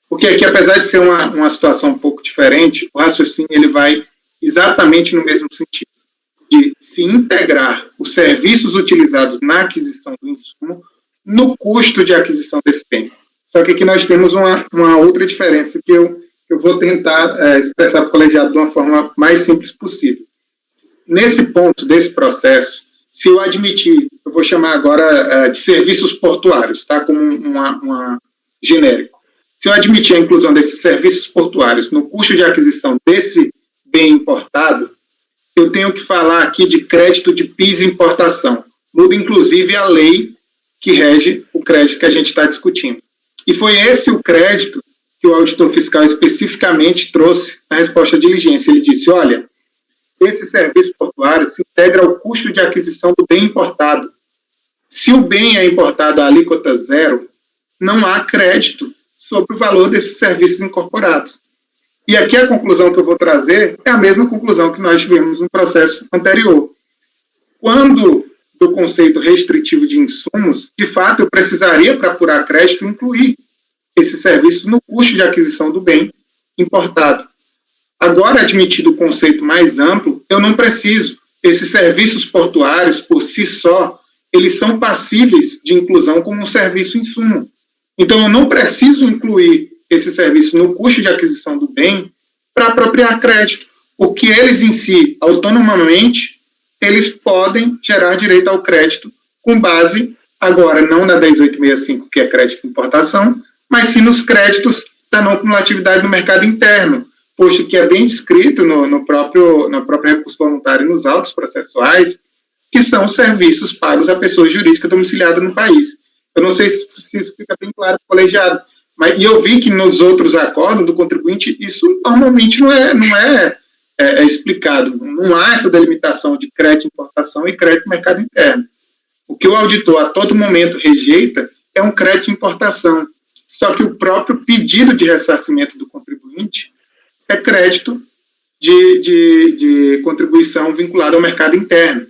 porque aqui, apesar de ser uma situação um pouco diferente, o raciocínio ele vai exatamente no mesmo sentido, de se integrar os serviços utilizados na aquisição do insumo no custo de aquisição desse bem. Só que aqui nós temos uma outra diferença que eu vou tentar expressar para o colegiado de uma forma mais simples possível. Nesse ponto desse processo, se eu admitir, eu vou chamar agora de serviços portuários, tá? Como uma genérico. Se eu admitir a inclusão desses serviços portuários no custo de aquisição desse bem importado, eu tenho que falar aqui de crédito de PIS importação. Muda, inclusive, a lei que rege o crédito que a gente está discutindo. E foi esse o crédito que o auditor fiscal especificamente trouxe na resposta à diligência. Ele disse, olha, esse serviço portuário se integra ao custo de aquisição do bem importado. Se o bem é importado à alíquota zero, não há crédito sobre o valor desses serviços incorporados. E aqui a conclusão que eu vou trazer é a mesma conclusão que nós tivemos no processo anterior. Quando do conceito restritivo de insumos, de fato, eu precisaria, para apurar crédito, incluir esse serviço no custo de aquisição do bem importado. Agora, admitido o conceito mais amplo, eu não preciso. Esses serviços portuários, por si só, eles são passíveis de inclusão como um serviço insumo. Então, eu não preciso incluir esse serviço no custo de aquisição do bem para apropriar crédito, porque eles em si, autonomamente, eles podem gerar direito ao crédito com base, agora, não na 10865, que é crédito de importação, mas sim nos créditos da não cumulatividade no mercado interno, posto que é bem descrito no próprio recurso voluntário e nos autos processuais, que são serviços pagos à pessoa jurídica domiciliada no país. Eu não sei se isso fica bem claro para o colegiado, mas e eu vi que nos outros acordos do contribuinte, isso normalmente não é explicado. Não há essa delimitação de crédito de importação e crédito de mercado interno. O que o auditor a todo momento rejeita é um crédito de importação. Só que o próprio pedido de ressarcimento do contribuinte é crédito de contribuição vinculado ao mercado interno.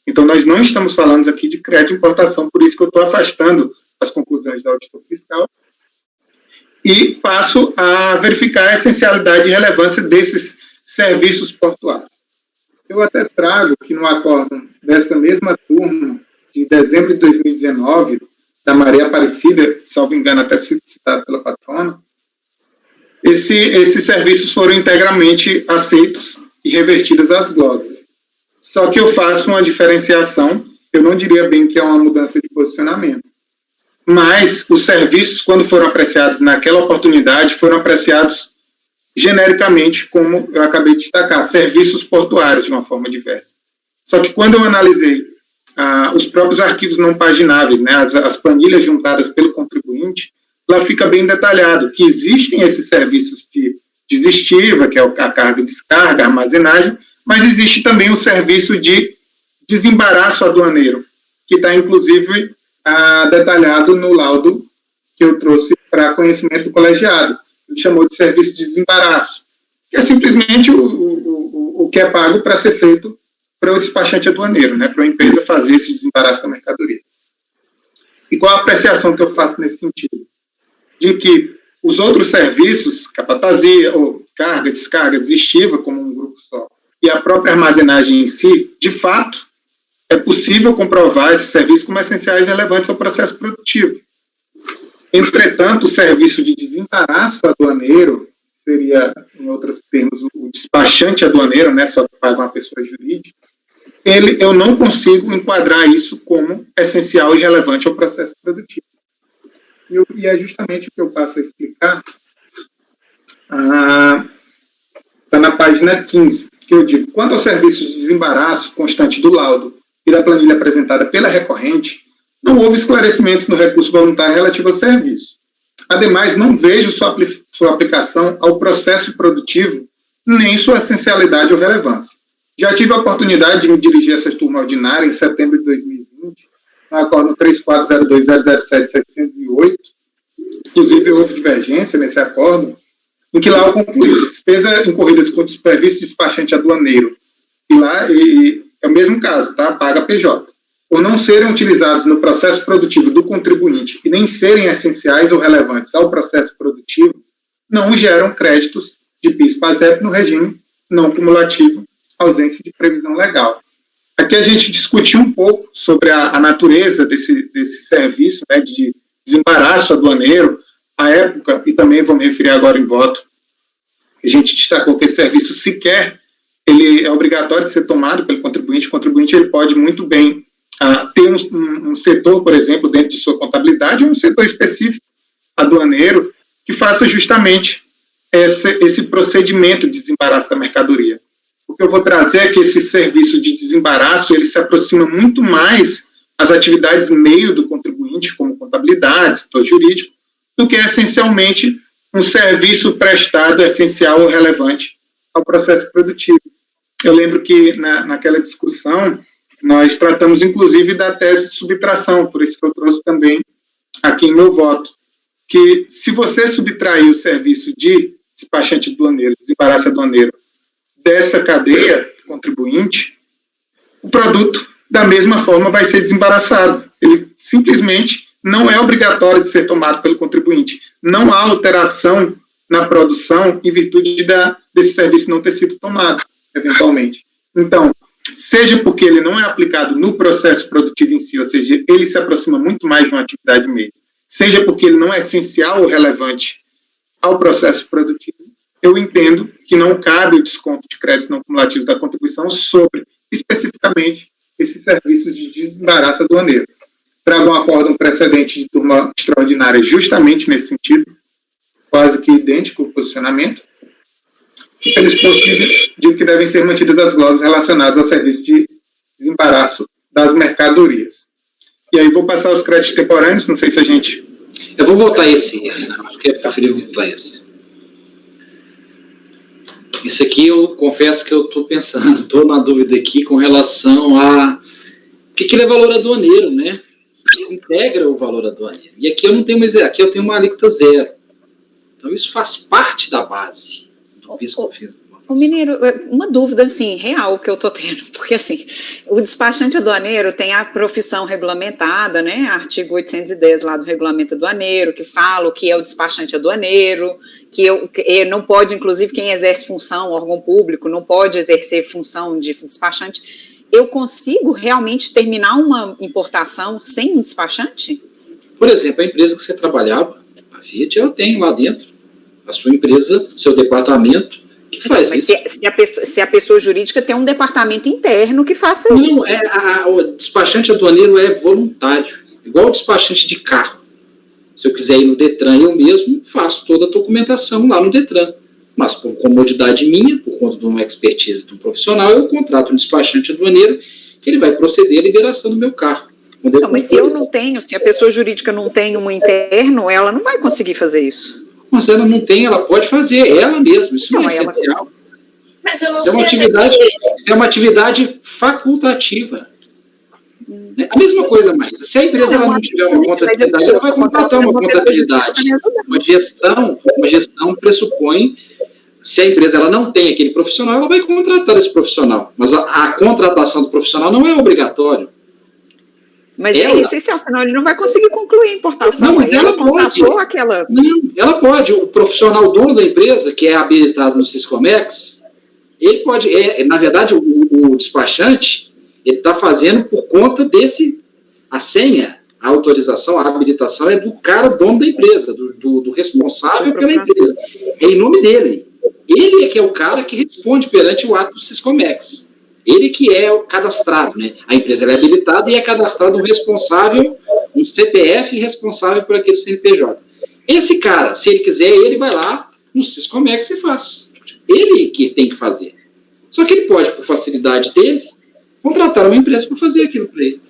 Então, nós não estamos falando aqui de crédito de importação, por isso que eu estou afastando as conclusões do auditor fiscal e passo a verificar a essencialidade e relevância desses serviços portuários. Eu até trago que no acordo dessa mesma turma, de dezembro de 2019, da Maria Aparecida, salvo engano, até citado pela patrona, esses serviços foram integralmente aceitos e revertidos às glosas. Só que eu faço uma diferenciação, eu não diria bem que é uma mudança de posicionamento, mas os serviços, quando foram apreciados naquela oportunidade, foram apreciados genericamente, como eu acabei de destacar, serviços portuários de uma forma diversa. Só que quando eu analisei os próprios arquivos não pagináveis, né, as planilhas juntadas pelo contribuinte, lá fica bem detalhado que existem esses serviços de desestiva, que é a carga e descarga, a armazenagem, mas existe também o serviço de desembaraço aduaneiro, que está, inclusive, detalhado no laudo que eu trouxe para conhecimento do colegiado. Ele chamou de serviço de desembaraço, que é simplesmente o que é pago para ser feito para o despachante aduaneiro, né, para a empresa fazer esse desembaraço da mercadoria. E qual a apreciação que eu faço nesse sentido? De que os outros serviços, capatazia, ou carga, descarga, estiva como um grupo só, e a própria armazenagem em si, de fato, é possível comprovar esses serviços como essenciais e relevantes ao processo produtivo. Entretanto, o serviço de desembaraço aduaneiro, seria, em outros termos, o despachante aduaneiro, né, só que paga uma pessoa jurídica, eu não consigo enquadrar isso como essencial e relevante ao processo produtivo. E é justamente o que eu passo a explicar. Está na página 15, que eu digo, quanto ao serviço de desembaraço constante do laudo e da planilha apresentada pela recorrente, não houve esclarecimentos no recurso voluntário relativo ao serviço. Ademais, não vejo sua aplicação ao processo produtivo, nem sua essencialidade ou relevância. Já tive a oportunidade de me dirigir a essa turma ordinária em setembro de 2020, no acordo 3402007708, inclusive houve divergência nesse acordo, em que lá eu concluí, despesas incorridas com serviço de despachante aduaneiro, e lá é o mesmo caso, tá? Paga PJ. Por não serem utilizados no processo produtivo do contribuinte e nem serem essenciais ou relevantes ao processo produtivo, não geram créditos de PIS/PASEP no regime não cumulativo, ausência de previsão legal. Aqui a gente discutiu um pouco sobre a natureza desse serviço, né, de desembaraço aduaneiro, a época, e também vou me referir agora em voto, a gente destacou que esse serviço sequer ele é obrigatório de ser tomado pelo contribuinte. O contribuinte ele pode muito bem ter um setor, por exemplo, dentro de sua contabilidade, ou um setor específico aduaneiro, que faça justamente esse procedimento de desembaraço da mercadoria. O que eu vou trazer é que esse serviço de desembaraço, ele se aproxima muito mais às atividades meio do contribuinte, como contabilidade, setor jurídico, do que essencialmente um serviço prestado essencial ou relevante ao processo produtivo. Eu lembro que naquela discussão nós tratamos inclusive da tese de subtração, por isso que eu trouxe também aqui em meu voto, que se você subtrair o serviço de despachante aduaneiro, desembaraço aduaneiro, dessa cadeia contribuinte, o produto da mesma forma vai ser desembaraçado. Ele simplesmente não é obrigatório de ser tomado pelo contribuinte. Não há alteração na produção em virtude desse serviço não ter sido tomado, eventualmente. Então, seja porque ele não é aplicado no processo produtivo em si, ou seja, ele se aproxima muito mais de uma atividade média, seja porque ele não é essencial ou relevante ao processo produtivo, eu entendo que não cabe o desconto de créditos não cumulativos da contribuição sobre, especificamente, esses serviços de desembaraço aduaneiro. Trago um acórdão precedente de turma extraordinária justamente nesse sentido, quase que idêntico ao posicionamento, e pelo exposto de que devem ser mantidas as glosas relacionadas ao serviço de desembaraço das mercadorias. E aí vou passar os créditos temporâneos, não sei se a gente... Eu vou votar esse, acho que é preferível votar esse. Isso aqui eu confesso que eu estou pensando, estou na dúvida aqui com relação a... O que ele é valor aduaneiro, né? Isso integra o valor aduaneiro. E aqui eu não tenho mais... Aqui eu tenho uma alíquota zero. Então isso faz parte da base do PIS que eu fiz. Ô, Mineiro, uma dúvida, assim, real que eu tô tendo, porque, assim, o despachante aduaneiro tem a profissão regulamentada, né, artigo 810 lá do regulamento aduaneiro, que fala o que é o despachante aduaneiro, que não pode, inclusive, quem exerce função, órgão público, não pode exercer função de despachante. Eu consigo realmente terminar uma importação sem um despachante? Por exemplo, a empresa que você trabalhava, a Fiat, ela tem lá dentro a sua empresa, seu departamento, que faz mas isso. Se a pessoa jurídica tem um departamento interno que faça isso. Não, o despachante aduaneiro é voluntário, igual o despachante de carro. Se eu quiser ir no Detran, eu mesmo faço toda a documentação lá no Detran. Mas por comodidade minha, por conta de uma expertise de um profissional, eu contrato um despachante aduaneiro que ele vai proceder à liberação do meu carro. Não, mas se eu não tenho, se a pessoa jurídica não tem um interno, ela não vai conseguir fazer isso. Mas ela não tem, ela pode fazer, ela mesma, isso não é essencial. Mas eu não Isso é uma atividade facultativa. Né? A mesma coisa, mais. Se a empresa ela não tiver uma contabilidade, ela vai contratar uma contabilidade. Uma gestão pressupõe, se a empresa ela não tem aquele profissional, ela vai contratar esse profissional. Mas a contratação do profissional não é obrigatório. Mas é essencial, senão ele não vai conseguir concluir a importação. Não, mas ela pode. Não, ela pode. O profissional dono da empresa, que é habilitado no Siscomex, ele pode. Na verdade, o despachante, ele está fazendo por conta a senha, a autorização, a habilitação é do cara dono da empresa, do responsável pela empresa. É em nome dele. Ele é que é o cara que responde perante o ato do Siscomex. Ele que é o cadastrado, né? A empresa é habilitada e é cadastrado um responsável, um CPF responsável por aquele CNPJ. Esse cara, se ele quiser, ele vai lá no Siscomex e faz. Ele que tem que fazer. Só que ele pode, por facilidade dele, contratar uma empresa para fazer aquilo para ele.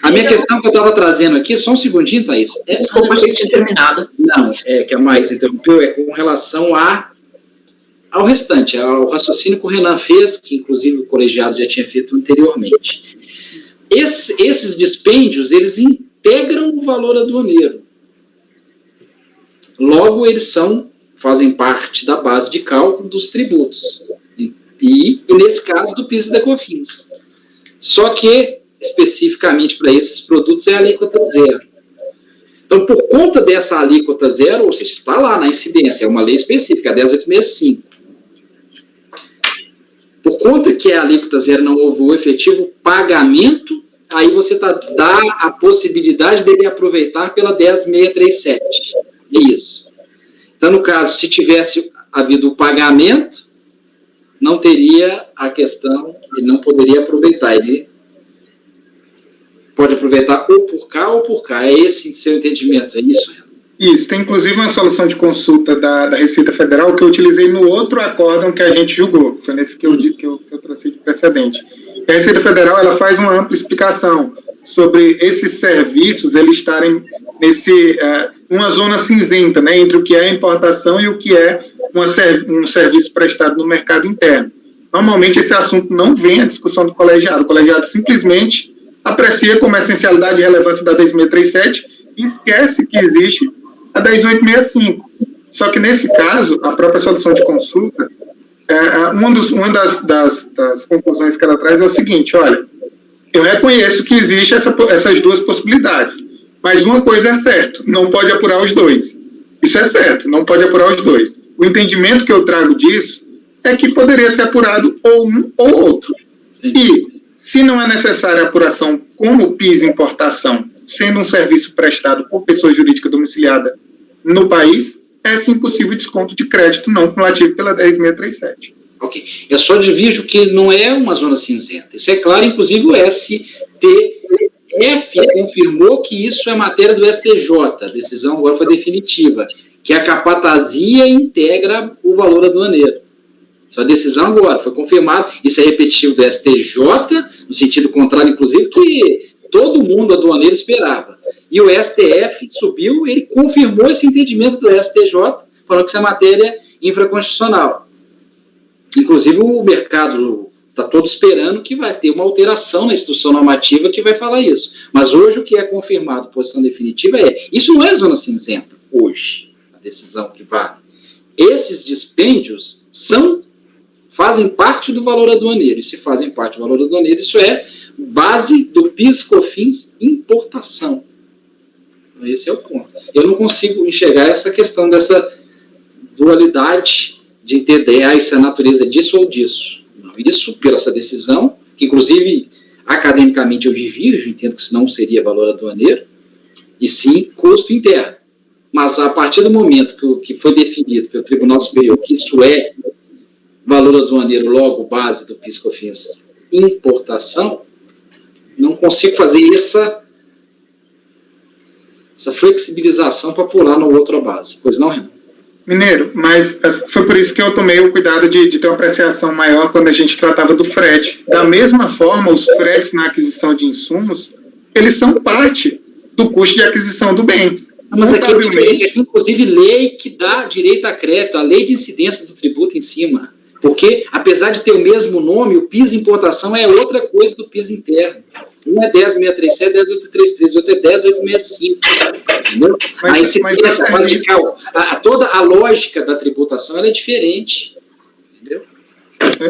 A minha questão que eu estava trazendo aqui, só um segundinho, Thaís. Desculpa, achei que tinha terminado. Não, que a mais interrompeu, é com relação ao restante, ao raciocínio que o Renan fez, que inclusive o colegiado já tinha feito anteriormente. Esses dispêndios, eles integram o valor aduaneiro. Logo, eles fazem parte da base de cálculo dos tributos. E nesse caso, do PIS e da COFINS. Só que, especificamente para esses produtos, é a alíquota zero. Então, por conta dessa alíquota zero, ou seja, está lá na incidência, é uma lei específica, a 10865. Por conta que a alíquota zero não houve o efetivo pagamento, aí você dá a possibilidade dele aproveitar pela 10637. É isso. Então, no caso, se tivesse havido o pagamento, não teria a questão, ele não poderia aproveitar. Ele pode aproveitar ou por cá ou por cá. É esse seu entendimento, é isso, Renan? Isso, tem inclusive uma solução de consulta da Receita Federal que eu utilizei no outro acórdão que a gente julgou, foi nesse que eu trouxe de precedente. A Receita Federal ela faz uma ampla explicação sobre esses serviços, eles estarem uma zona cinzenta, né, entre o que é importação e o que é um serviço prestado no mercado interno. Normalmente esse assunto não vem à discussão do colegiado, o colegiado simplesmente aprecia como essencialidade e relevância da 10637 e esquece que existe a 10865. Só que, nesse caso, a própria solução de consulta, uma das conclusões que ela traz é o seguinte, olha, eu reconheço que existe essas duas possibilidades, mas uma coisa é certa, não pode apurar os dois. Isso é certo, não pode apurar os dois. O entendimento que eu trago disso é que poderia ser apurado ou um ou outro. E, se não é necessária a apuração como PIS importação, sendo um serviço prestado por pessoa jurídica domiciliada no país, é sim possível desconto de crédito não cumulativo pela 10637. Ok. Eu só divido que não é uma zona cinzenta. Isso é claro, inclusive o STF confirmou que isso é matéria do STJ, a decisão agora foi definitiva, que a capatazia integra o valor aduaneiro. Isso é a decisão agora, foi confirmado, isso é repetitivo do STJ, no sentido contrário, inclusive, que todo mundo aduaneiro esperava. E o STF subiu, ele confirmou esse entendimento do STJ, falando que isso é matéria infraconstitucional. Inclusive, o mercado está todo esperando que vai ter uma alteração na instrução normativa que vai falar isso. Mas hoje, o que é confirmado, posição definitiva, isso não é zona cinzenta, hoje, a decisão que vale. Esses dispêndios fazem parte do valor aduaneiro. E se fazem parte do valor aduaneiro, isso é base do PIS/COFINS importação. Esse é o ponto. Eu não consigo enxergar essa questão dessa dualidade de entender se a natureza é disso ou disso. Não, isso, pela essa decisão, que inclusive academicamente eu divirjo, entendo que isso não seria valor aduaneiro, e sim custo interno. Mas a partir do momento que foi definido pelo Tribunal Superior que isso é valor aduaneiro, logo base do PIS/COFINS importação, não consigo fazer essa flexibilização para pular no outro base. Pois não, Renan? Mineiro, mas foi por isso que eu tomei o cuidado de ter uma apreciação maior quando a gente tratava do frete. Da mesma forma, os fretes na aquisição de insumos, eles são parte do custo de aquisição do bem. Mas aqui é inclusive lei que dá direito a crédito, a lei de incidência do tributo em cima. Porque, apesar de ter o mesmo nome, o PIS importação é outra coisa do PIS interno. Um é 10.637, 10.833, outro é 10.865. Entendeu? Aí se pensa, toda a lógica da tributação ela é diferente. Entendeu?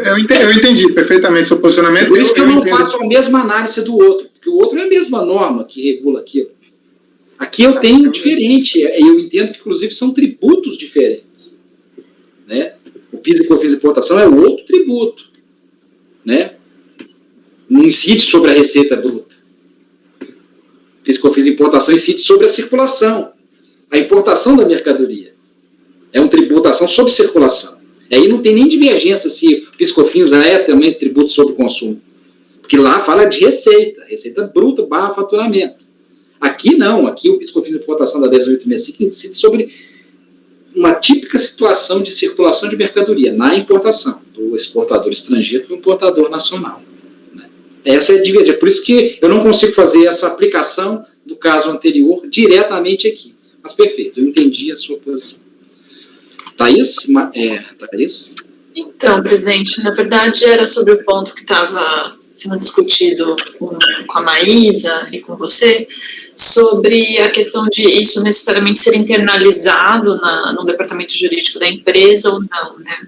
Eu entendi perfeitamente seu posicionamento. Por isso que eu não faço a mesma análise do outro, porque o outro é a mesma norma que regula aquilo. Aqui eu tenho diferente, eu entendo que, inclusive, são tributos diferentes. Né? O PIS e COFINS de importação é outro tributo. Né? Não incide sobre a receita bruta. O PIS e COFINS de importação incide sobre a circulação, a importação da mercadoria. É uma tributação sobre circulação. E aí não tem nem divergência se o PIS e COFINS é também tributo sobre consumo. Porque lá fala de receita bruta / faturamento. Aqui não, aqui o PIS e COFINS de importação da 10.865 incide sobre uma típica situação de circulação de mercadoria na importação, do exportador estrangeiro para o importador nacional. Né? Essa é a divergência. Por isso que eu não consigo fazer essa aplicação do caso anterior diretamente aqui. Mas perfeito, eu entendi a sua posição. Thaís? Thaís? Então, presidente, na verdade era sobre o ponto que estava sendo discutido com a Maísa e com você, sobre a questão de isso necessariamente ser internalizado no departamento jurídico da empresa ou não, né?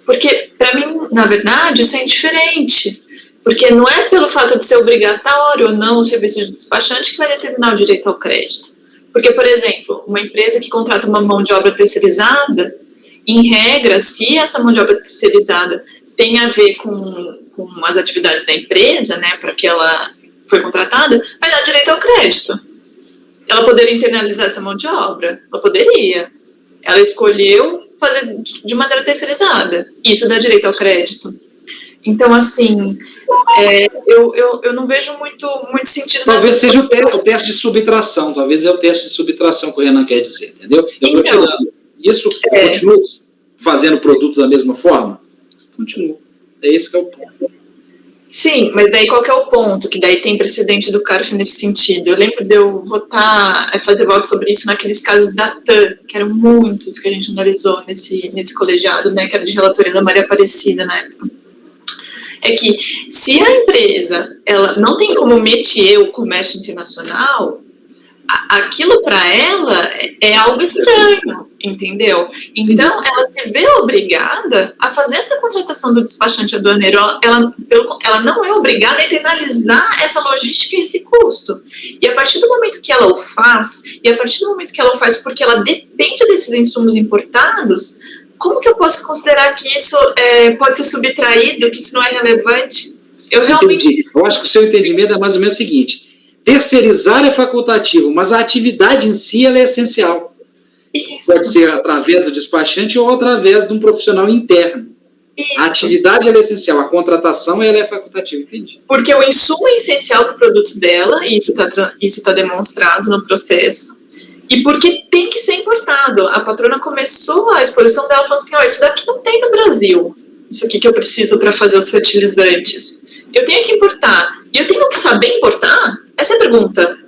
Porque, para mim, na verdade, isso é indiferente, porque não é pelo fato de ser obrigatório ou não o serviço de despachante que vai determinar o direito ao crédito. Porque, por exemplo, uma empresa que contrata uma mão de obra terceirizada, em regra, se essa mão de obra terceirizada tem a ver com as atividades da empresa, né, para que ela foi contratada, vai dar direito ao crédito. Ela poderia internalizar essa mão de obra? Ela poderia. Ela escolheu fazer de maneira terceirizada. Isso dá direito ao crédito. Então, assim, eu não vejo muito sentido... Talvez seja o teste de subtração. Talvez é o teste de subtração que o Renan quer dizer, entendeu? Eu estou tirando. Isso continua fazendo o produto da mesma forma? Continua. É esse que é o ponto. Sim, mas daí qual que é o ponto? Que daí tem precedente do CARF nesse sentido. Eu lembro de eu fazer voto sobre isso naqueles casos da TAM, que eram muitos que a gente analisou nesse colegiado, né, que era de relatoria da Maria Aparecida na época. É que se a empresa ela não tem como métier o comércio internacional, aquilo para ela é algo estranho, entendeu? Então, ela se vê obrigada a fazer essa contratação do despachante aduaneiro. Ela não é obrigada a internalizar essa logística e esse custo. E a partir do momento que ela o faz, porque ela depende desses insumos importados, como que eu posso considerar que isso pode ser subtraído, que isso não é relevante? Entendi. Eu acho que o seu entendimento é mais ou menos o seguinte: terceirizar é facultativo, mas a atividade em si ela é essencial. Isso. Pode ser através do despachante ou através de um profissional interno. Isso. A atividade ela é essencial, a contratação ela é facultativa, entendi. Porque o insumo é essencial para o produto dela, e isso tá demonstrado no processo, e porque tem que ser importado. A patrona começou a exposição dela falando assim, isso daqui não tem no Brasil, isso aqui que eu preciso para fazer os fertilizantes. Eu tenho que importar, e eu tenho que saber importar? Essa é a pergunta.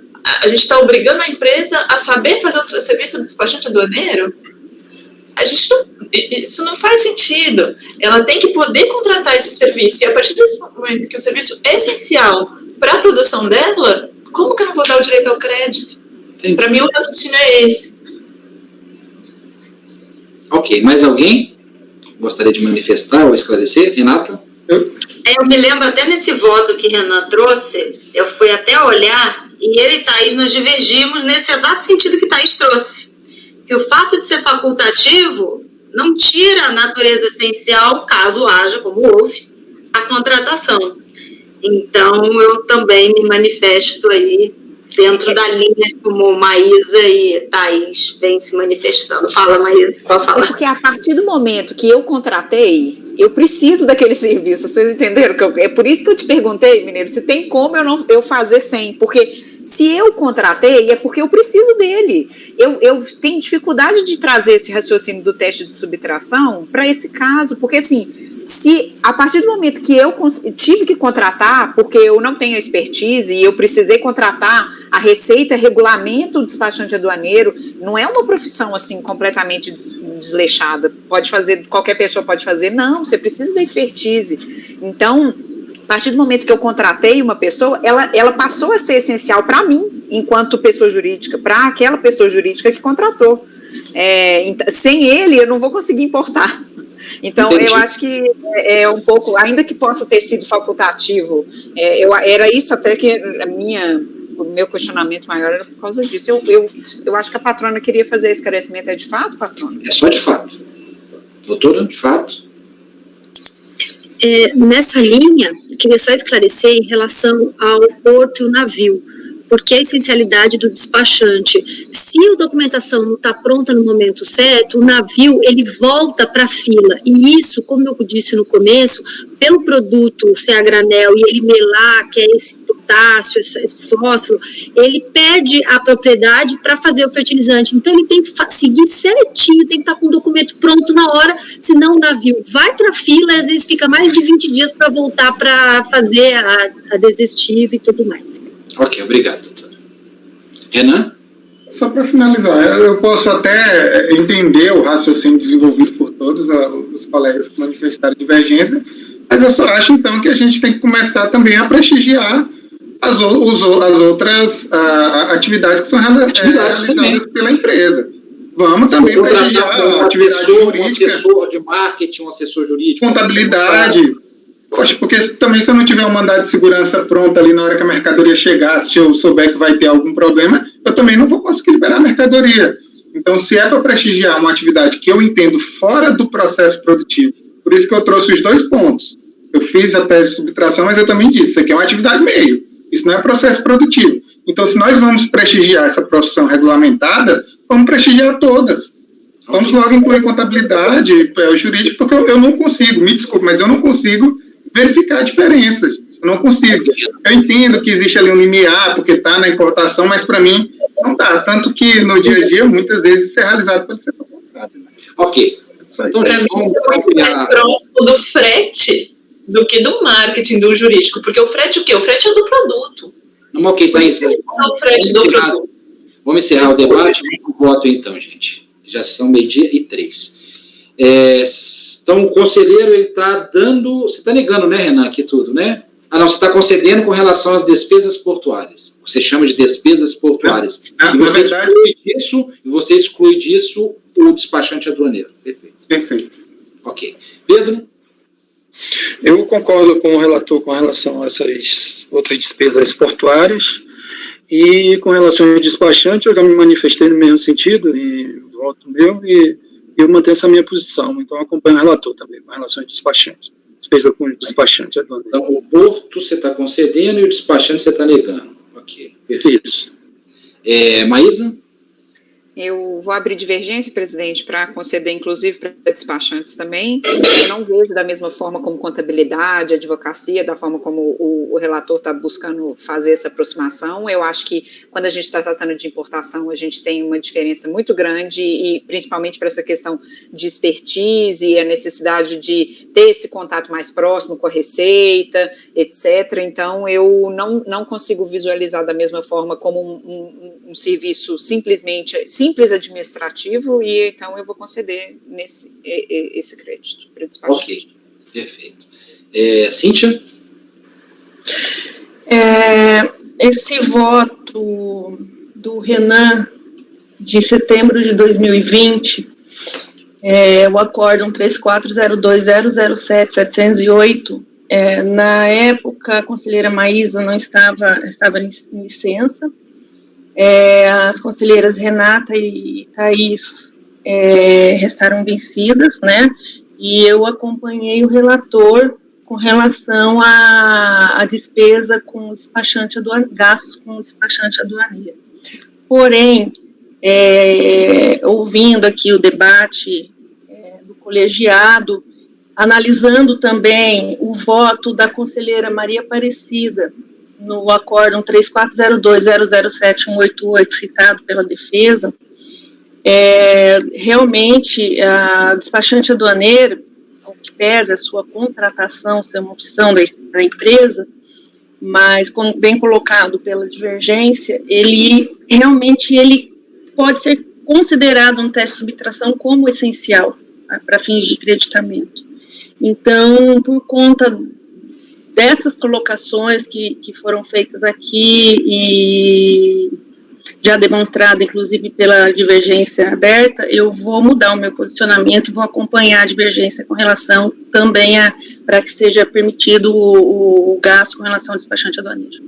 A gente está obrigando a empresa a saber fazer o serviço do despachante aduaneiro? Isso não faz sentido. Ela tem que poder contratar esse serviço, e a partir desse momento que o serviço é essencial para a produção dela, como que eu não vou dar o direito ao crédito? Para mim, o raciocínio é esse. Ok, mais alguém gostaria de manifestar ou esclarecer? Renata? Eu me lembro até nesse voto que Renan trouxe, eu fui até olhar, e eu e Thaís nós divergimos nesse exato sentido que Thaís trouxe. Que o fato de ser facultativo não tira a natureza essencial, caso haja, como houve, a contratação. Então, eu também me manifesto aí dentro da linha como Maísa e Thaís vem se manifestando. Fala, Maísa, pode falar. Porque a partir do momento que eu contratei, eu preciso daquele serviço, vocês entenderam? É por isso que eu te perguntei, Mineiro, se tem como eu fazer sem, porque se eu contratei, é porque eu preciso dele. Eu tenho dificuldade de trazer esse raciocínio do teste de subtração para esse caso, porque assim, Se, a partir do momento que eu tive que contratar, porque eu não tenho expertise e eu precisei contratar, a Receita regulamenta o despachante aduaneiro, não é uma profissão assim completamente desleixada, pode fazer, qualquer pessoa pode fazer, não, você precisa da expertise. Então, a partir do momento que eu contratei uma pessoa, ela passou a ser essencial para mim, enquanto pessoa jurídica, para aquela pessoa jurídica que contratou. Sem ele, eu não vou conseguir importar. Então, Entendi. eu acho que é um pouco, ainda que possa ter sido facultativo, era isso até que o meu questionamento maior era por causa disso. Eu acho que a patrona queria fazer esclarecimento. É de fato, patrona? É só de fato. Doutora, de fato. Nessa linha, eu queria só esclarecer em relação ao porto e o navio, porque a essencialidade do despachante, se a documentação não está pronta no momento certo, o navio, ele volta para a fila, e isso, como eu disse no começo, pelo produto ser a granel e ele melar, que é esse potássio, esse fósforo, ele perde a propriedade para fazer o fertilizante, então ele tem que seguir certinho, tem que estar com o documento pronto na hora, senão o navio vai para a fila, e às vezes fica mais de 20 dias para voltar para fazer a desestiva e tudo mais. Ok, obrigado, doutora. Renan? Só para finalizar, eu posso até entender o raciocínio desenvolvido por todos os colegas que manifestaram divergência, mas eu só acho, então, que a gente tem que começar também a prestigiar as outras atividades que são realizadas pela empresa. Vamos também prestigiar um assessor de marketing, um assessor jurídico, contabilidade. Poxa, porque também se eu não tiver um mandado de segurança pronto ali na hora que a mercadoria chegar, se eu souber que vai ter algum problema, eu também não vou conseguir liberar a mercadoria. Então, se é para prestigiar uma atividade que eu entendo fora do processo produtivo, por isso que eu trouxe os 2 pontos. Eu fiz a tese de subtração, mas eu também disse, isso aqui é uma atividade meio, isso não é processo produtivo. Então, se nós vamos prestigiar essa profissão regulamentada, vamos prestigiar todas. Vamos logo incluir contabilidade, o jurídico, porque eu não consigo, me desculpe, mas eu não consigo verificar diferenças. Eu não consigo. Eu entendo que existe ali um limiar, porque está na importação, mas para mim não dá. Tanto que no dia a dia, muitas vezes, isso é realizado pelo setor contábil. Ok. Então, para mim, é muito mais próximo do frete do que do marketing, do jurídico. Porque o frete, o quê? O frete é do produto. Não, ok, tá isso. O frete do produto. Vamos encerrar o debate. Vamos pro voto, então, gente. Já são 12:03. Então, o conselheiro, ele está dando... Você está negando, né, Renan, aqui tudo, né? Não, você está concedendo com relação às despesas portuárias. Você chama de despesas portuárias. E você exclui disso o despachante aduaneiro. Perfeito. Ok. Pedro? Eu concordo com o relator com relação a essas outras despesas portuárias. E com relação ao despachante, eu já me manifestei no mesmo sentido, e voto meu, e eu mantenho essa minha posição. Então, eu acompanho o relator também, com relação ao despachante. Despesa com o despachante aduaneiro. Então, o porto você está concedendo e o despachante você está negando. Ok, perfeito. Isso. Maísa? Eu vou abrir divergência, presidente, para conceder, inclusive, para despachantes também. Eu não vejo da mesma forma como contabilidade, advocacia, da forma como o relator está buscando fazer essa aproximação. Eu acho que, quando a gente está tratando de importação, a gente tem uma diferença muito grande, e principalmente para essa questão de expertise e a necessidade de ter esse contato mais próximo com a Receita, etc. Então, eu não consigo visualizar da mesma forma como um serviço simples administrativo, e então eu vou conceder esse crédito para despachante. Ok, perfeito. Cíntia? Esse voto do Renan de setembro de 2020, o acórdão 3402007708, na época a conselheira Maísa não estava em licença. As conselheiras Renata e Thaís restaram vencidas, né? E eu acompanhei o relator com relação à despesa com o despachante gastos com o despachante aduaneiro. Porém, ouvindo aqui o debate do colegiado, analisando também o voto da conselheira Maria Aparecida no acórdão 3402007188, citado pela defesa, realmente, a despachante aduaneiro, o que pese a sua contratação ser uma opção da empresa, mas, como bem colocado pela divergência, ele pode ser considerado um teste de subtração como essencial, tá, para fins de creditamento. Então, por conta dessas colocações que foram feitas aqui e já demonstrado, inclusive, pela divergência aberta, eu vou mudar o meu posicionamento e vou acompanhar a divergência com relação também para que seja permitido o gasto com relação ao despachante aduaneiro.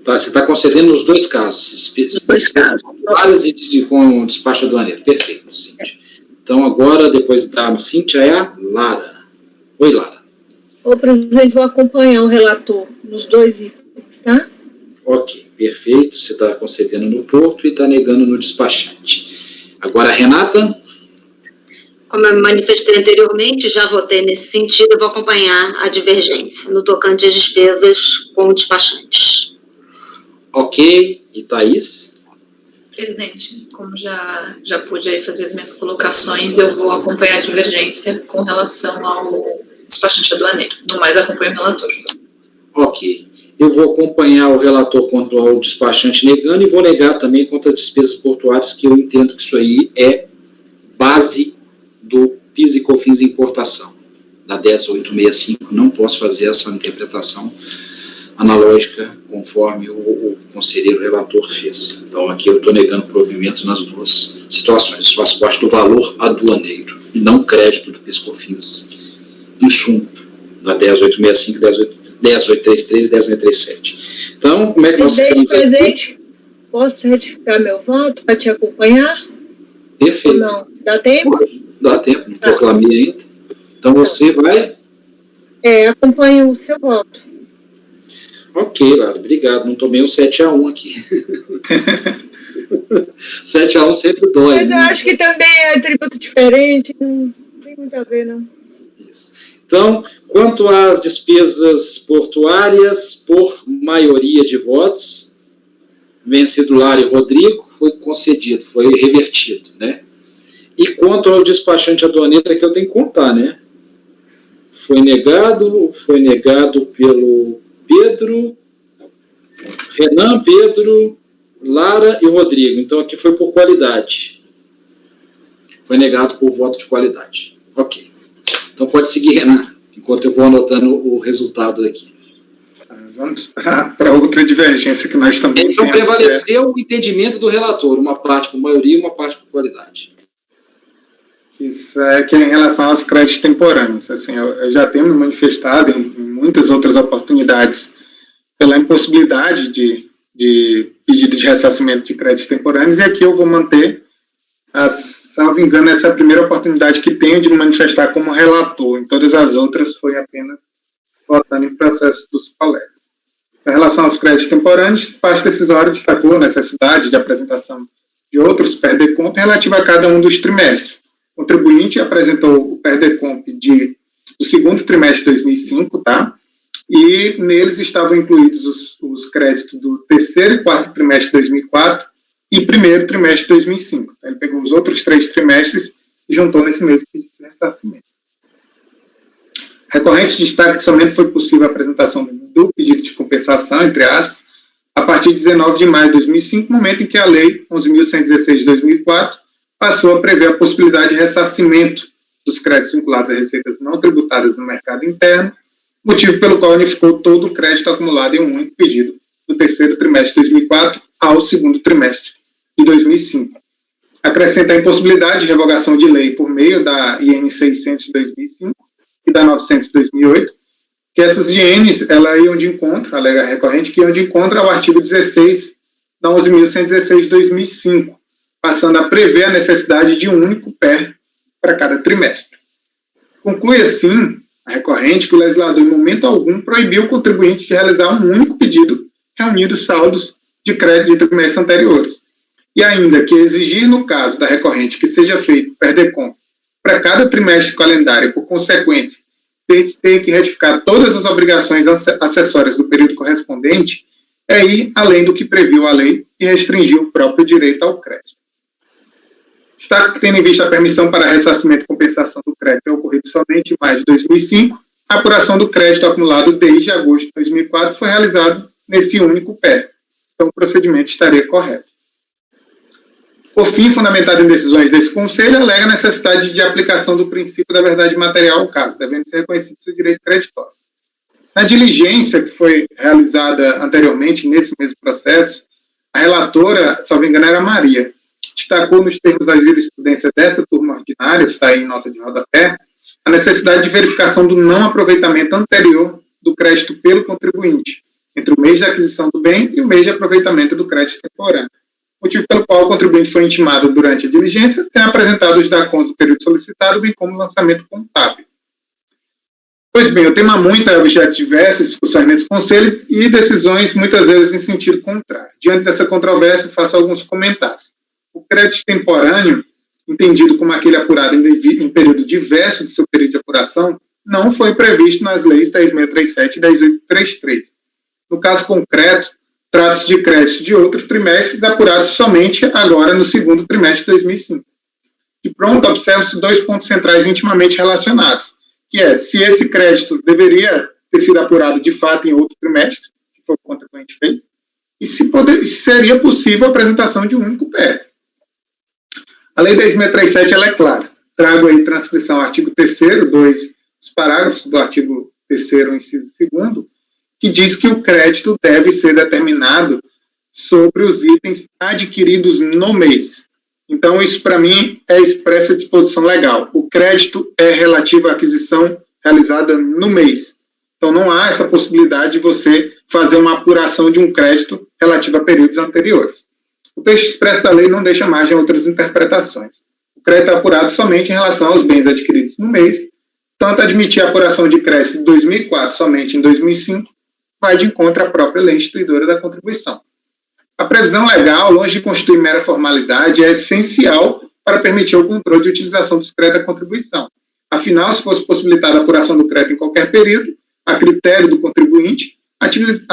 Tá, você está concedendo os dois casos. Os dois casos. E com despacho aduaneiro. Perfeito, Cíntia. Então, agora, depois da Cíntia, é a Lara. Oi, Lara. Ô, presidente, vou acompanhar o relator nos dois itens, tá? Ok, perfeito. Você está concedendo no porto e está negando no despachante. Agora, Renata. Como eu me manifestei anteriormente, já votei nesse sentido, eu vou acompanhar a divergência no tocante às despesas com despachantes. Ok, e Thaís? Presidente, como já pude aí fazer as minhas colocações, eu vou acompanhar a divergência com relação ao despachante aduaneiro. No mais, acompanho o relator. Ok. Eu vou acompanhar o relator contra o despachante negando e vou negar também contra as despesas portuárias, que eu entendo que isso aí é base do PIS e COFINS de importação, da 10865. Não posso fazer essa interpretação analógica conforme o conselheiro relator fez. Então, aqui eu estou negando provimento nas duas situações. Isso faz parte do valor aduaneiro e não crédito do PIS e COFINS insumo, da 10865, 10833 e 10637. Então, como é que nós ficamos aqui? Presidente, posso retificar meu voto para te acompanhar? Perfeito. Ou não? Dá tempo? Dá tempo, não proclamei ainda. Então, você vai... Acompanho o seu voto. Ok, Lara, obrigado. Não tomei um 7-1 aqui. 7-1 sempre dói. Mas eu acho que também é tributo diferente, não tem muito a ver, não. Isso. Então, quanto às despesas portuárias, por maioria de votos, vencido Lara e Rodrigo, foi concedido, foi revertido, né? E quanto ao despachante aduaneiro, é que eu tenho que contar, né? Foi negado pelo Pedro, Renan, Pedro, Lara e Rodrigo. Então, aqui foi por qualidade. Foi negado por voto de qualidade. Ok. Então, pode seguir, Renan, enquanto eu vou anotando o resultado aqui. Vamos para outra divergência que nós também então, temos. Prevaleceu o entendimento do relator, uma parte por maioria e uma parte por qualidade. Isso é que é em relação aos créditos temporâneos. Assim, eu já tenho me manifestado em muitas outras oportunidades pela impossibilidade de pedido de ressarcimento de créditos temporâneos, e aqui eu vou manter, salvo engano, essa é a primeira oportunidade que tenho de me manifestar como relator. Em todas as outras foi apenas votando em processo dos colegas. Em relação aos créditos temporâneos, parte decisória destacou a necessidade de apresentação de outros PERDECOMP relativa a cada um dos trimestres. O contribuinte apresentou o PERDECOMP do segundo trimestre de 2005, tá? E neles estavam incluídos os créditos do terceiro e quarto trimestre de 2004 e primeiro trimestre de 2005. Ele pegou os outros 3 trimestres e juntou nesse mesmo pedido de ressarcimento. Recorrente destaque que somente foi possível a apresentação do pedido de compensação, entre aspas, a partir de 19 de maio de 2005, momento em que a Lei 11.116 de 2004 passou a prever a possibilidade de ressarcimento dos créditos vinculados a receitas não tributadas no mercado interno, motivo pelo qual unificou todo o crédito acumulado em um único pedido do terceiro trimestre de 2004 ao segundo trimestre de 2005. Acrescenta a impossibilidade de revogação de lei por meio da IN 600 de 2005 e da 900 de 2008, que essas INs, ela iam de encontro, a lei recorrente, que iam de encontro ao artigo 16 da 11.116 de 2005, passando a prever a necessidade de um único PER para cada trimestre. Conclui, assim, a recorrente que o legislador, em momento algum, proibiu o contribuinte de realizar um único pedido reunindo saldos de crédito de trimestres anteriores. E ainda que exigir, no caso da recorrente, que seja feito PERDECOMP para cada trimestre calendário, por consequência, ter que retificar todas as obrigações acessórias do período correspondente, é ir além do que previu a lei e restringir o próprio direito ao crédito. Destaca que, tendo em vista a permissão para ressarcimento e compensação do crédito ter ocorrido somente em maio de 2005, a apuração do crédito acumulado desde agosto de 2004 foi realizado nesse único pé. Então, o procedimento estaria correto. Por fim, fundamentado em decisões desse Conselho, alega a necessidade de aplicação do princípio da verdade material ao caso, devendo ser reconhecido seu direito creditório. Na diligência que foi realizada anteriormente, nesse mesmo processo, a relatora, salvo engano, era Maria, destacou nos termos da jurisprudência dessa turma ordinária, está aí em nota de rodapé, a necessidade de verificação do não aproveitamento anterior do crédito pelo contribuinte, entre o mês de aquisição do bem e o mês de aproveitamento do crédito temporâneo, motivo pelo qual o contribuinte foi intimado durante a diligência, tem apresentado os DACONs do período solicitado, bem como o lançamento contábil. Pois bem, o tema muito é objeto de diversas discussões nesse Conselho e decisões muitas vezes em sentido contrário. Diante dessa controvérsia, faço alguns comentários. O crédito temporâneo, entendido como aquele apurado em período diverso de seu período de apuração, não foi previsto nas leis 10.637 e 10.833. No caso concreto, trata-se de créditos de outros trimestres apurados somente agora no segundo trimestre de 2005. De pronto, observam-se dois pontos centrais intimamente relacionados, que é se esse crédito deveria ter sido apurado de fato em outro trimestre, que foi o que o contribuinte fez, e se seria possível a apresentação de um único pé. A Lei 10.637 ela é clara. Trago aí transcrição ao artigo 3º, os parágrafos do artigo 3º, inciso 2º, que diz que o crédito deve ser determinado sobre os itens adquiridos no mês. Então, isso, para mim, é expressa disposição legal. O crédito é relativo à aquisição realizada no mês. Então, não há essa possibilidade de você fazer uma apuração de um crédito relativo a períodos anteriores. O texto expresso da lei não deixa margem a outras interpretações. O crédito é apurado somente em relação aos bens adquiridos no mês, tanto admitir a apuração de crédito de 2004 somente em 2005, vai de encontro à própria lei instituidora da contribuição. A previsão legal, longe de constituir mera formalidade, é essencial para permitir o controle de utilização dos créditos da contribuição. Afinal, se fosse possibilitada a apuração do crédito em qualquer período, a critério do contribuinte, a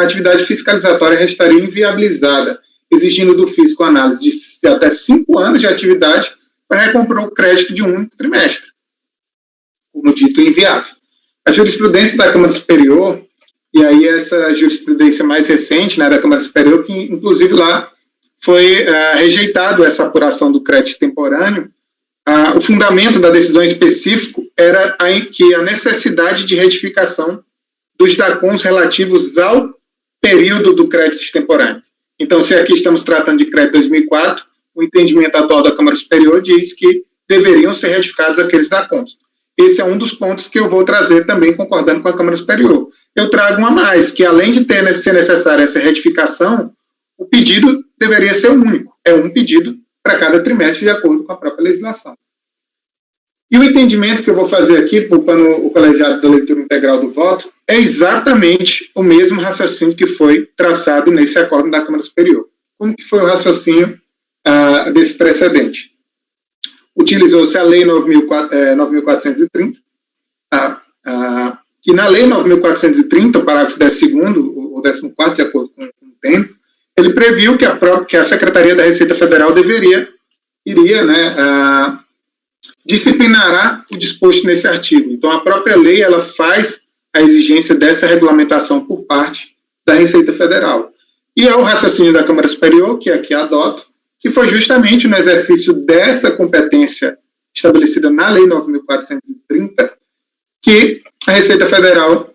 atividade fiscalizatória restaria inviabilizada, exigindo do fisco análise de até 5 anos de atividade para recompor o crédito de um único trimestre, como dito, inviável. A jurisprudência da Câmara Superior, e aí essa jurisprudência mais recente, né, da Câmara Superior, que inclusive lá foi rejeitado essa apuração do crédito temporâneo, o fundamento da decisão específico era que a necessidade de retificação dos DACONs relativos ao período do crédito extemporâneo. Então, se aqui estamos tratando de crédito 2004, o entendimento atual da Câmara Superior diz que deveriam ser retificados aqueles DACONs. Esse é um dos pontos que eu vou trazer também, concordando com a Câmara Superior. Eu trago uma mais, que além de ser necessária essa retificação, o pedido deveria ser único. É um pedido para cada trimestre, de acordo com a própria legislação. E o entendimento que eu vou fazer aqui, poupando o colegiado da leitura integral do voto, é exatamente o mesmo raciocínio que foi traçado nesse acordo da Câmara Superior. Como que foi o raciocínio desse precedente? Utilizou-se a Lei 9.430, que na Lei 9.430, o parágrafo 10º, ou 14º, de acordo com o tempo, ele previu que a Secretaria da Receita Federal disciplinará o disposto nesse artigo. Então, a própria lei, ela faz a exigência dessa regulamentação por parte da Receita Federal. E é o raciocínio da Câmara Superior, que aqui adoto, que foi justamente no exercício dessa competência estabelecida na Lei 9.430, que a Receita Federal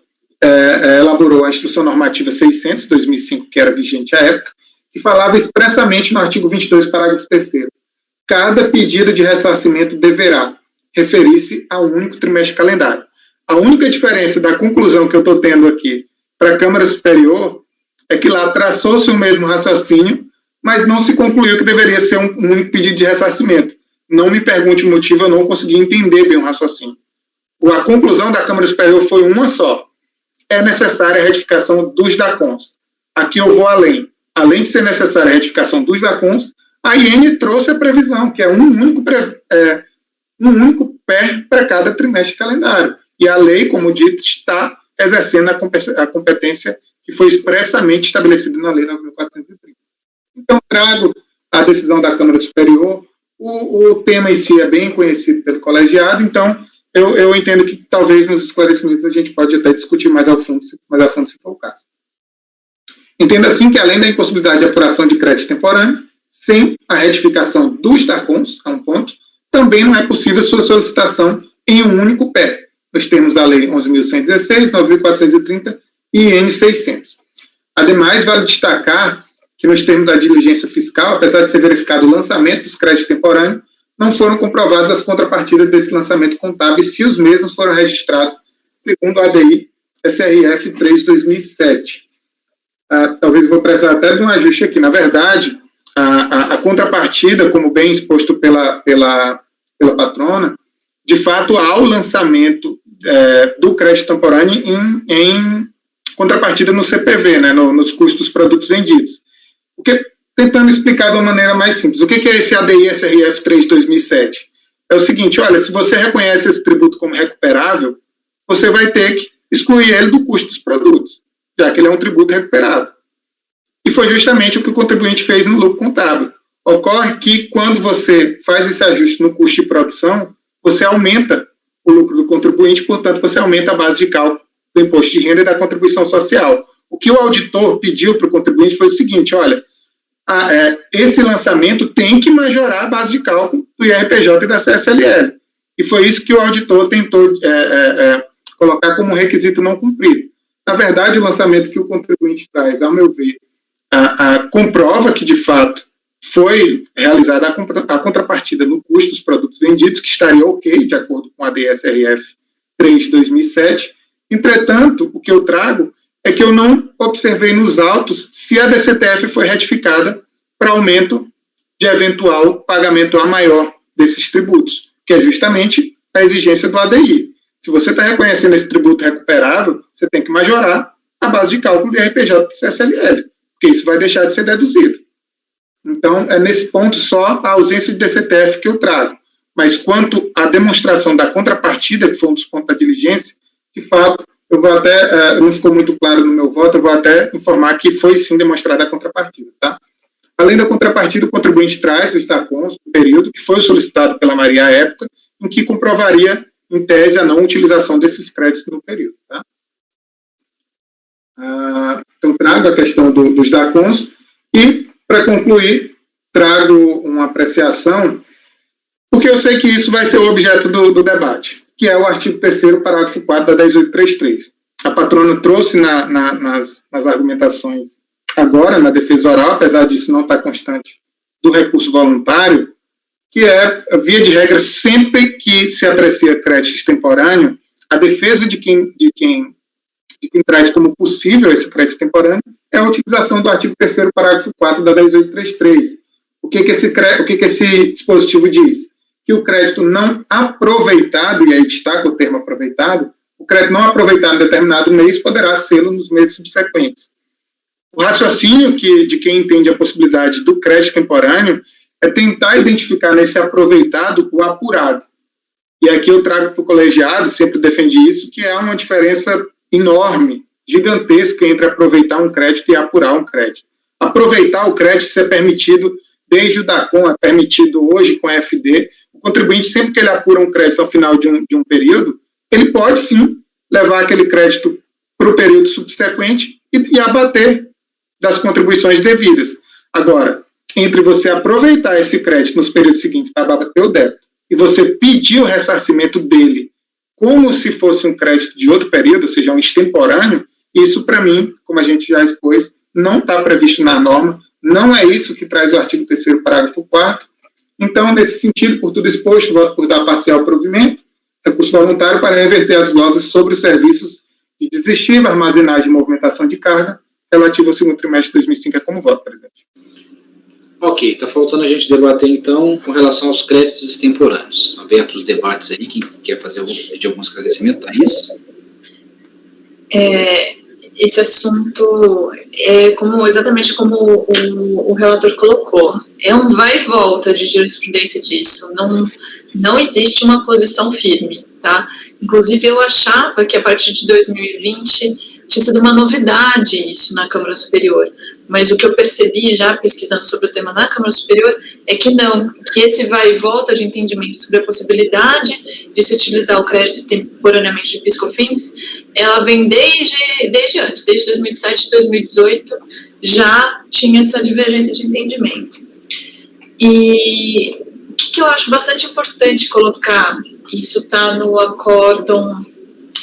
elaborou a Instrução Normativa 600, 2005, que era vigente à época, que falava expressamente no artigo 22, parágrafo 3º, cada pedido de ressarcimento deverá referir-se a um único trimestre calendário. A única diferença da conclusão que eu estou tendo aqui para a Câmara Superior é que lá traçou-se o mesmo raciocínio, mas não se concluiu que deveria ser um único pedido de ressarcimento. Não me pergunte o motivo, eu não consegui entender bem o raciocínio. A conclusão da Câmara Superior foi uma só. É necessária a retificação dos DACONs. Aqui eu vou além. Além de ser necessária a retificação dos DACONs, a IN trouxe a previsão, que é um único pé para cada trimestre calendário. E a lei, como dito, está exercendo a competência que foi expressamente estabelecida na Lei 9.430. Então, trago a decisão da Câmara Superior, O tema em si é bem conhecido pelo colegiado, então eu entendo que talvez nos esclarecimentos a gente pode até discutir mais a fundo se for o caso. Entendo assim que, além da impossibilidade de apuração de crédito temporâneo, sem a retificação dos DACONs, a um ponto, também não é possível sua solicitação em um único pé, nos termos da Lei 11.116, 9.430 e N600. Ademais, vale destacar que, nos termos da diligência fiscal, apesar de ser verificado o lançamento dos créditos temporâneos, não foram comprovadas as contrapartidas desse lançamento contábil se os mesmos foram registrados segundo a ADI SRF 3/2007. Talvez eu vou precisar até de um ajuste aqui. Na verdade, a contrapartida, como bem exposto pela patrona, de fato, há o lançamento do crédito temporâneo em contrapartida no CPV, né, nos custos dos produtos vendidos. Tentando explicar de uma maneira mais simples. O que é esse ADI SRF 3/2007? É o seguinte, olha, se você reconhece esse tributo como recuperável, você vai ter que excluir ele do custo dos produtos, já que ele é um tributo recuperável. E foi justamente o que o contribuinte fez no lucro contábil. Ocorre que, quando você faz esse ajuste no custo de produção, você aumenta o lucro do contribuinte, portanto, você aumenta a base de cálculo do imposto de renda e da contribuição social. O que o auditor pediu para o contribuinte foi o seguinte, olha, esse lançamento tem que majorar a base de cálculo do IRPJ e da CSLL. E foi isso que o auditor tentou colocar como requisito não cumprido. Na verdade, o lançamento que o contribuinte traz, ao meu ver, comprova que, de fato, foi realizada a contrapartida no custo dos produtos vendidos, que estaria ok, de acordo com a DSRF 3/2007. Entretanto, o que eu trago é que eu não observei nos autos se a DCTF foi retificada para aumento de eventual pagamento a maior desses tributos, que é justamente a exigência do ADI. Se você está reconhecendo esse tributo recuperável, você tem que majorar a base de cálculo do IRPJ e CSLL, porque isso vai deixar de ser deduzido. Então, é nesse ponto só a ausência de DCTF que eu trago. Mas quanto à demonstração da contrapartida, que foi um dos pontos da diligência, de fato, eu vou até, não ficou muito claro no meu voto, eu vou até informar que foi sim demonstrada a contrapartida, tá? Além da contrapartida, o contribuinte traz os DACONs do período que foi solicitado pela Maria à época, em que comprovaria, em tese, a não utilização desses créditos no período, tá? Então, trago a questão dos DACONs e, para concluir, trago uma apreciação, porque eu sei que isso vai ser o objeto do debate, que é o artigo 3º, parágrafo 4 da 10.833. A patrona trouxe nas argumentações agora, na defesa oral, apesar disso não estar constante, do recurso voluntário, que é, via de regra, sempre que se aprecia crédito extemporâneo, a defesa de quem traz como possível esse crédito extemporâneo é a utilização do artigo 3º, parágrafo 4 da 10.833. O que esse dispositivo diz? Que o crédito não aproveitado, e aí destaca o termo aproveitado, o crédito não aproveitado em determinado mês poderá sê-lo nos meses subsequentes. O raciocínio de quem entende a possibilidade do crédito temporâneo é tentar identificar nesse aproveitado o apurado. E aqui eu trago para o colegiado, sempre defendi isso, que há uma diferença enorme, gigantesca entre aproveitar um crédito e apurar um crédito. Aproveitar o crédito, isso é permitido desde o DACON, é permitido hoje com a FD. O contribuinte, sempre que ele apura um crédito ao final de um período, ele pode sim levar aquele crédito para o período subsequente e abater das contribuições devidas. Agora, entre você aproveitar esse crédito nos períodos seguintes para abater o débito e você pedir o ressarcimento dele como se fosse um crédito de outro período, ou seja, um extemporâneo, isso, para mim, como a gente já expôs, não está previsto na norma, não é isso que traz o artigo 3º, parágrafo 4º. Então, nesse sentido, por tudo exposto, voto por dar parcial provimento, recurso voluntário para reverter as glosas sobre os serviços de desistível, armazenagem e movimentação de carga, relativo ao segundo trimestre de 2005, é como voto, presidente. Ok, está faltando a gente debater, então, com relação aos créditos extemporâneos. Abertos os debates aí, quem quer pedir algum esclarecimento, Thaís? Esse assunto é exatamente como o relator colocou. É um vai e volta de jurisprudência disso. Não existe uma posição firme, tá? Inclusive, eu achava que a partir de 2020 tinha sido uma novidade isso na Câmara Superior, mas o que eu percebi já pesquisando sobre o tema na Câmara Superior é que não, que esse vai e volta de entendimento sobre a possibilidade de se utilizar o crédito extemporaneamente de PIS/COFINS, ela vem desde antes, desde 2007, 2018, já tinha essa divergência de entendimento. E o que eu acho bastante importante colocar, isso está no acórdão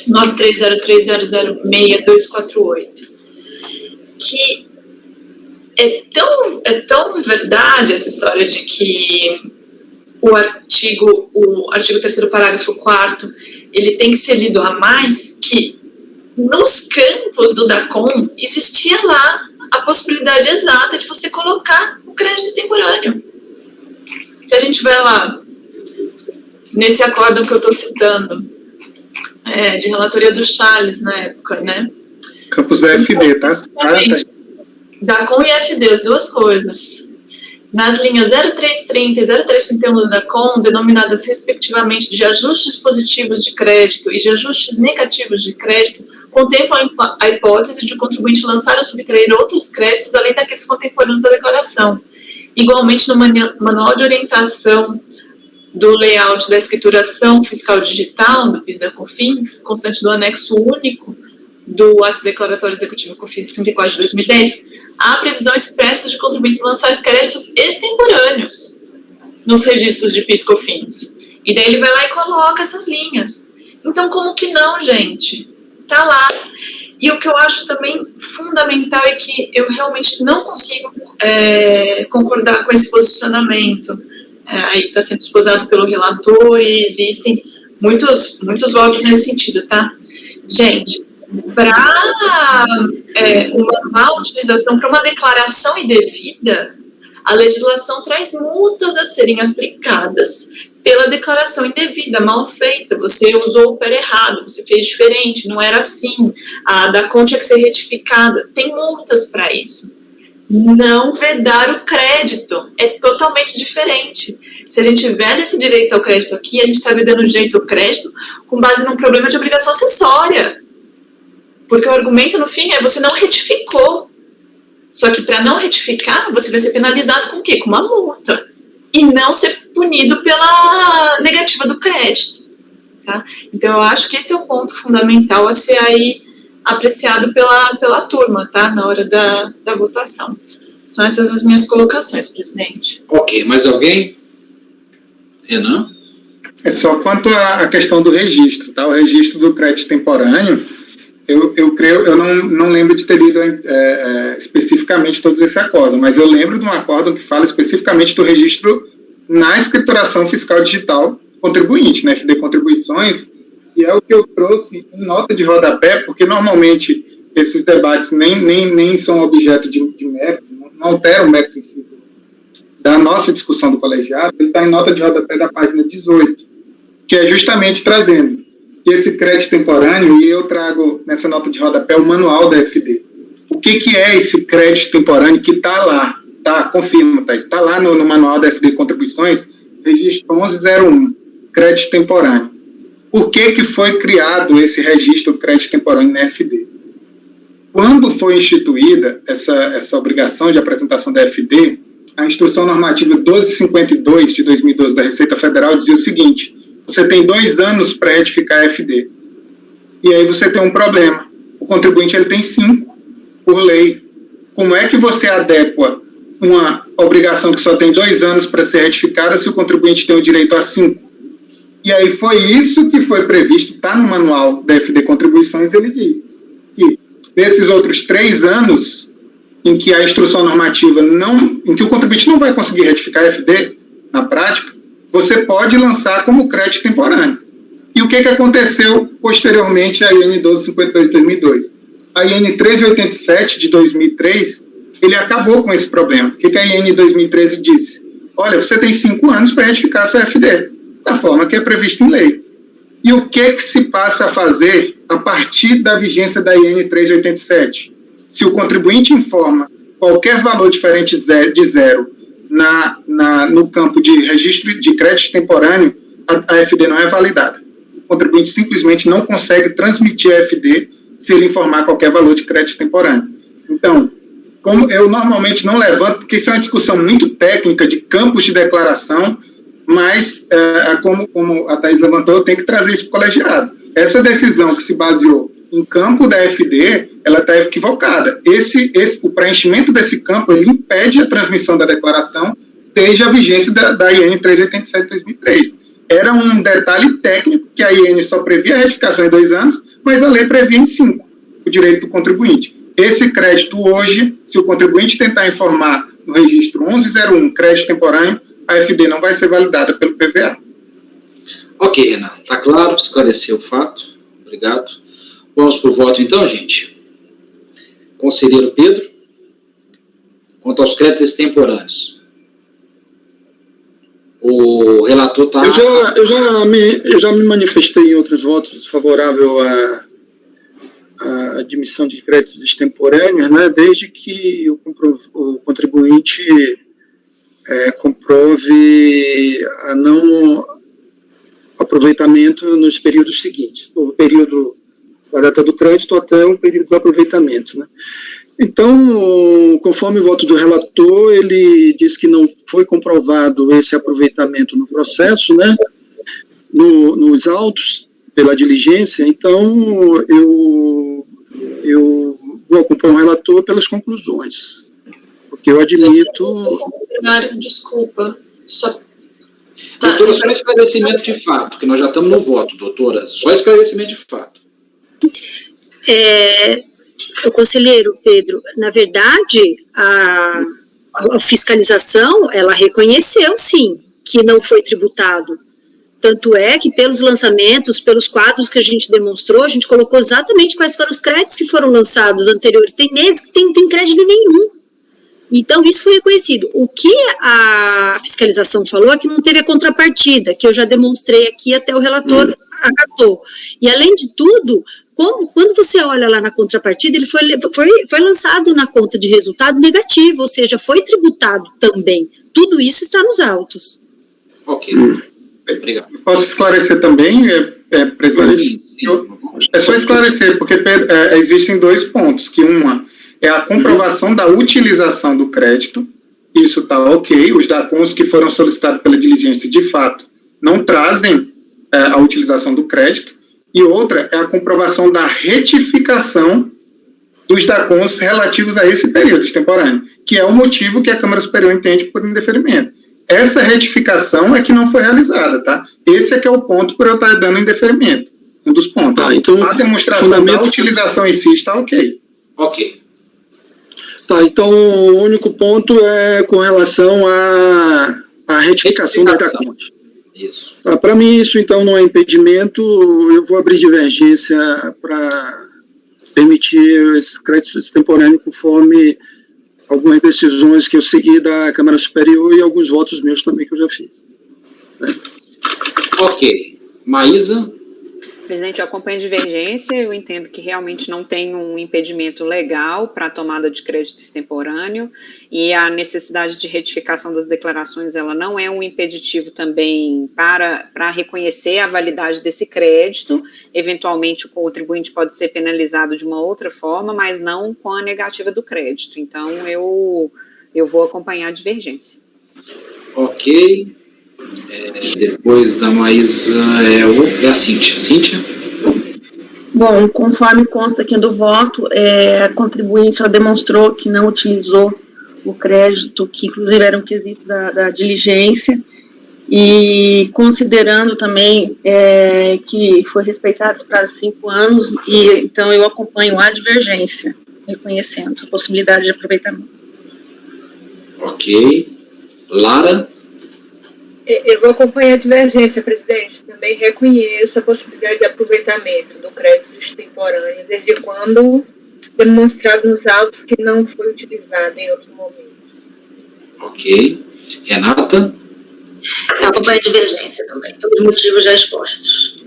9303006248, que é tão verdade essa história de que o artigo 3º parágrafo 4º, ele tem que ser lido a mais, que nos campos do DACOM existia lá a possibilidade exata de você colocar o crédito extemporâneo. Se a gente vai lá, nesse acórdão que eu estou citando, de relatoria do Charles na época, né? Campus da FD, tá? DACOM e FD, as duas coisas. Nas linhas 0330 e 0331 do DACOM, denominadas respectivamente de ajustes positivos de crédito e de ajustes negativos de crédito, contemplam a hipótese de o contribuinte lançar ou subtrair outros créditos além daqueles contemporâneos da declaração. Igualmente, no manual de orientação do layout da escrituração fiscal digital do PIS da COFINS, constante do anexo único do ato declaratório executivo COFINS 34 de 2010, há previsão expressa de contribuinte lançar créditos extemporâneos nos registros de PIS/COFINS. E daí ele vai lá e coloca essas linhas. Então, como que não, gente? Tá lá. E o que eu acho também fundamental é que eu realmente não consigo concordar com esse posicionamento. Aí está sendo esposado pelo relator e existem muitos votos nesse sentido, tá? Gente, para uma má utilização, para uma declaração indevida, a legislação traz multas a serem aplicadas pela declaração indevida, mal feita. Você usou o PER errado, você fez diferente, não era assim, a DACOM tinha que ser retificada. Tem multas para isso. Não vedar o crédito é totalmente diferente. Se a gente veda esse direito ao crédito aqui, a gente está vedando o direito ao crédito com base num problema de obrigação acessória. Porque o argumento, no fim, é você não retificou. Só que para não retificar, você vai ser penalizado com o quê? Com uma multa. E não ser punido pela negativa do crédito. Tá? Então, eu acho que esse é o ponto fundamental a ser aí apreciado pela turma, tá? Na hora da votação. São essas as minhas colocações, presidente. Ok, mais alguém? Renan? É só quanto à questão do registro, tá? O registro do crédito temporâneo, eu não lembro de ter lido especificamente todos esse acórdão, mas eu lembro de um acórdão que fala especificamente do registro na escrituração fiscal digital contribuinte, na FD Contribuições, e é o que eu trouxe em nota de rodapé, porque normalmente esses debates nem são objeto de mérito, não alteram o mérito em si da nossa discussão do colegiado. Ele está em nota de rodapé da página 18, que é justamente trazendo que esse crédito temporâneo, e eu trago nessa nota de rodapé o manual da FD. O que é esse crédito temporâneo que está lá? Tá, confirma, tá? Está lá no manual da FD Contribuições, registro 1101, crédito temporâneo. Por que foi criado esse registro crédito temporâneo na FD? Quando foi instituída essa obrigação de apresentação da FD, a Instrução Normativa 1252 de 2012 da Receita Federal dizia o seguinte: você tem 2 anos para retificar a FD. E aí você tem um problema. O contribuinte ele tem 5 por lei. Como é que você adequa uma obrigação que só tem 2 anos para ser retificada se o contribuinte tem o direito a 5? E aí foi isso que foi previsto, está no manual da FD Contribuições, ele diz que nesses outros 3 anos em que a instrução normativa em que o contribuinte não vai conseguir retificar a FD, na prática, você pode lançar como crédito temporâneo. E o que aconteceu posteriormente à IN 1252 de 2002? A IN 1387 de 2003, ele acabou com esse problema. O que a IN 2013 disse? Olha, você tem 5 anos para retificar a sua FD, da forma que é previsto em lei. E o que se passa a fazer a partir da vigência da IN 1387? Se o contribuinte informa qualquer valor diferente de zero no campo de registro de crédito temporâneo, a FD não é validada. O contribuinte simplesmente não consegue transmitir a FD se ele informar qualquer valor de crédito extemporâneo. Então, como eu normalmente não levanto, porque isso é uma discussão muito técnica de campos de declaração, mas, como a Thaís levantou, eu tenho que trazer isso para o colegiado. Essa decisão que se baseou em campo da FD, ela está equivocada. O preenchimento desse campo, ele impede a transmissão da declaração desde a vigência da IN 387 de 2003. Era um detalhe técnico que a IN só previa a retificação em 2 anos, mas a lei previa em 5, o direito do contribuinte. Esse crédito hoje, se o contribuinte tentar informar no registro 1101 crédito temporâneo, a FD não vai ser validada pelo PVA. Ok, Renan. Está claro, esclareceu o fato. Obrigado. Vamos para o voto então, gente. Conselheiro Pedro. Quanto aos créditos extemporâneos. O relator está... Eu já me manifestei em outros votos favorável à admissão de créditos extemporâneos, né, desde que o contribuinte comprove a não aproveitamento nos períodos seguintes, o período da data do crédito até o período do aproveitamento, né. Então, conforme o voto do relator, ele diz que não foi comprovado esse aproveitamento no processo, né, nos autos, pela diligência. Então, eu vou acompanhar o relator pelas conclusões, porque eu admito... Desculpa, só... Doutora, só esclarecimento de fato, que nós já estamos no voto, doutora, só esclarecimento de fato. O conselheiro Pedro, na verdade, a fiscalização, ela reconheceu, sim, que não foi tributado. Tanto é que pelos lançamentos, pelos quadros que a gente demonstrou, a gente colocou exatamente quais foram os créditos que foram lançados anteriores. Tem meses que tem crédito nenhum. Então, isso foi reconhecido. O que a fiscalização falou é que não teve a contrapartida, que eu já demonstrei aqui, até o relator acatou. E, além de tudo, quando você olha lá na contrapartida, ele foi lançado na conta de resultado negativo, ou seja, foi tributado também. Tudo isso está nos autos. Ok. Obrigado. Posso esclarecer também, presidente? É só esclarecer, porque existem 2 pontos, que uma é a comprovação da utilização do crédito, isso está ok, os DACONs que foram solicitados pela diligência, de fato, não trazem a utilização do crédito, e outra é a comprovação da retificação dos DACONs relativos a esse período extemporâneo, que é o motivo que a Câmara Superior entende por indeferimento. Essa retificação é que não foi realizada, tá? Esse é que é o ponto por eu estar dando indeferimento. Um dos pontos. Então, a demonstração da utilização em si está ok. Ok. Tá, então o único ponto é com relação à retificação da DACONs. Isso. Tá, para mim, isso então não é impedimento, eu vou abrir divergência para permitir esse crédito extemporâneo conforme algumas decisões que eu segui da Câmara Superior e alguns votos meus também que eu já fiz. Né? Ok. Maísa? Presidente, eu acompanho a divergência, eu entendo que realmente não tem um impedimento legal para a tomada de crédito extemporâneo e a necessidade de retificação das declarações, ela não é um impeditivo também para reconhecer a validade desse crédito. Eventualmente, o contribuinte pode ser penalizado de uma outra forma, mas não com a negativa do crédito. Então, eu vou acompanhar a divergência. Ok. Depois da Maísa é a Cíntia. Cíntia? Bom, conforme consta aqui do voto, a contribuinte ela demonstrou que não utilizou o crédito, que inclusive era um quesito da diligência, e considerando também que foi respeitado os prazos de 5 anos, e então eu acompanho a divergência, reconhecendo a possibilidade de aproveitamento. Ok. Lara? Eu vou acompanhar a divergência, presidente. Também reconheço a possibilidade de aproveitamento do crédito extemporâneo, desde quando demonstrado nos autos que não foi utilizado em outro momento. Ok. Renata? Eu acompanho a divergência também, pelos motivos já expostos.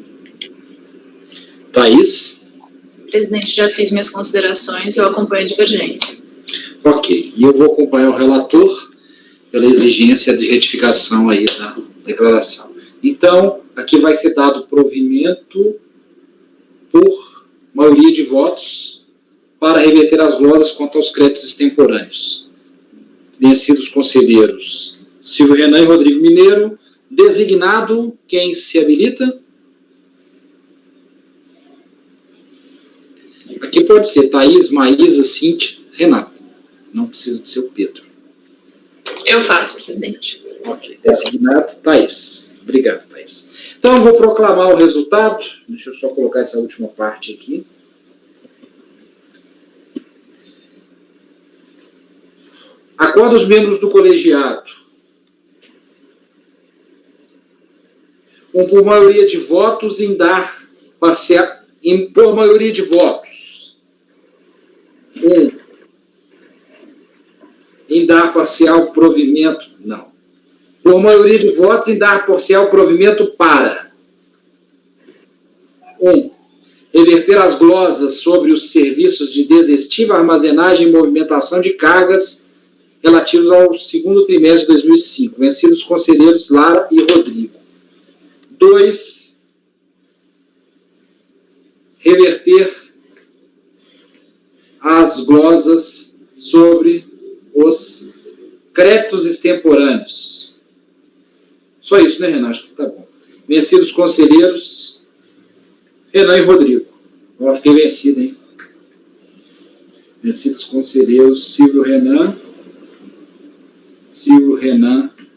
Thaís? Presidente, já fiz minhas considerações, eu acompanho a divergência. Ok. E eu vou acompanhar o relator pela exigência de retificação aí da declaração. Então, aqui vai ser dado provimento por maioria de votos para reverter as glosas quanto aos créditos extemporâneos. Vencidos conselheiros Silvio Renan e Rodrigo Mineiro. Designado, quem se habilita? Aqui pode ser Thaís, Maísa, Cíntia, Renata. Não precisa de ser o Pedro. Eu faço, presidente. Ok, designado, Thaís. Obrigado, Thaís. Então, eu vou proclamar o resultado. Deixa eu só colocar essa última parte aqui. Acordo os membros do colegiado. Por maioria de votos em dar parcial... Por maioria de votos. Em dar parcial provimento... Não. Por maioria de votos em dar parcial provimento para... reverter as glosas sobre os serviços de desestiva, armazenagem e movimentação de cargas relativos ao segundo trimestre de 2005, vencidos os conselheiros Lara e Rodrigo. 2, reverter as glosas sobre os créditos extemporâneos. Só isso, né, Renan? Acho que tá bom. Vencidos os conselheiros Renan e Rodrigo. Eu fiquei vencido, hein? Vencidos conselheiros Silvio Renan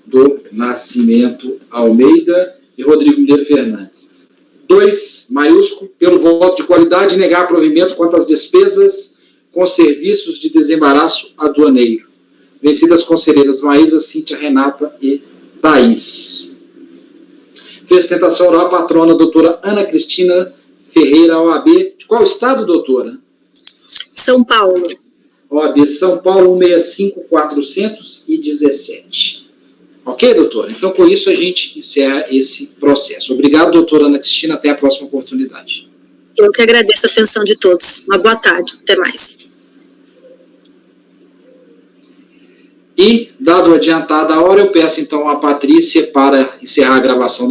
do Nascimento Almeida e Rodrigo Mineiro Fernandes. 2, maiúsculo, pelo voto de qualidade, negar provimento quanto às despesas com serviços de desembaraço aduaneiro. Vencidas conselheiras Maísa, Cíntia, Renata e Thaís. Fez sustentação oral a patrona, doutora Ana Cristina Ferreira, OAB. De qual estado, doutora? São Paulo. OAB São Paulo, 165417. Ok, doutora? Então, com isso, a gente encerra esse processo. Obrigado, doutora Ana Cristina. Até a próxima oportunidade. Eu que agradeço a atenção de todos. Uma boa tarde. Até mais. E, dado adiantada a hora, eu peço, então, a Patrícia para encerrar a gravação.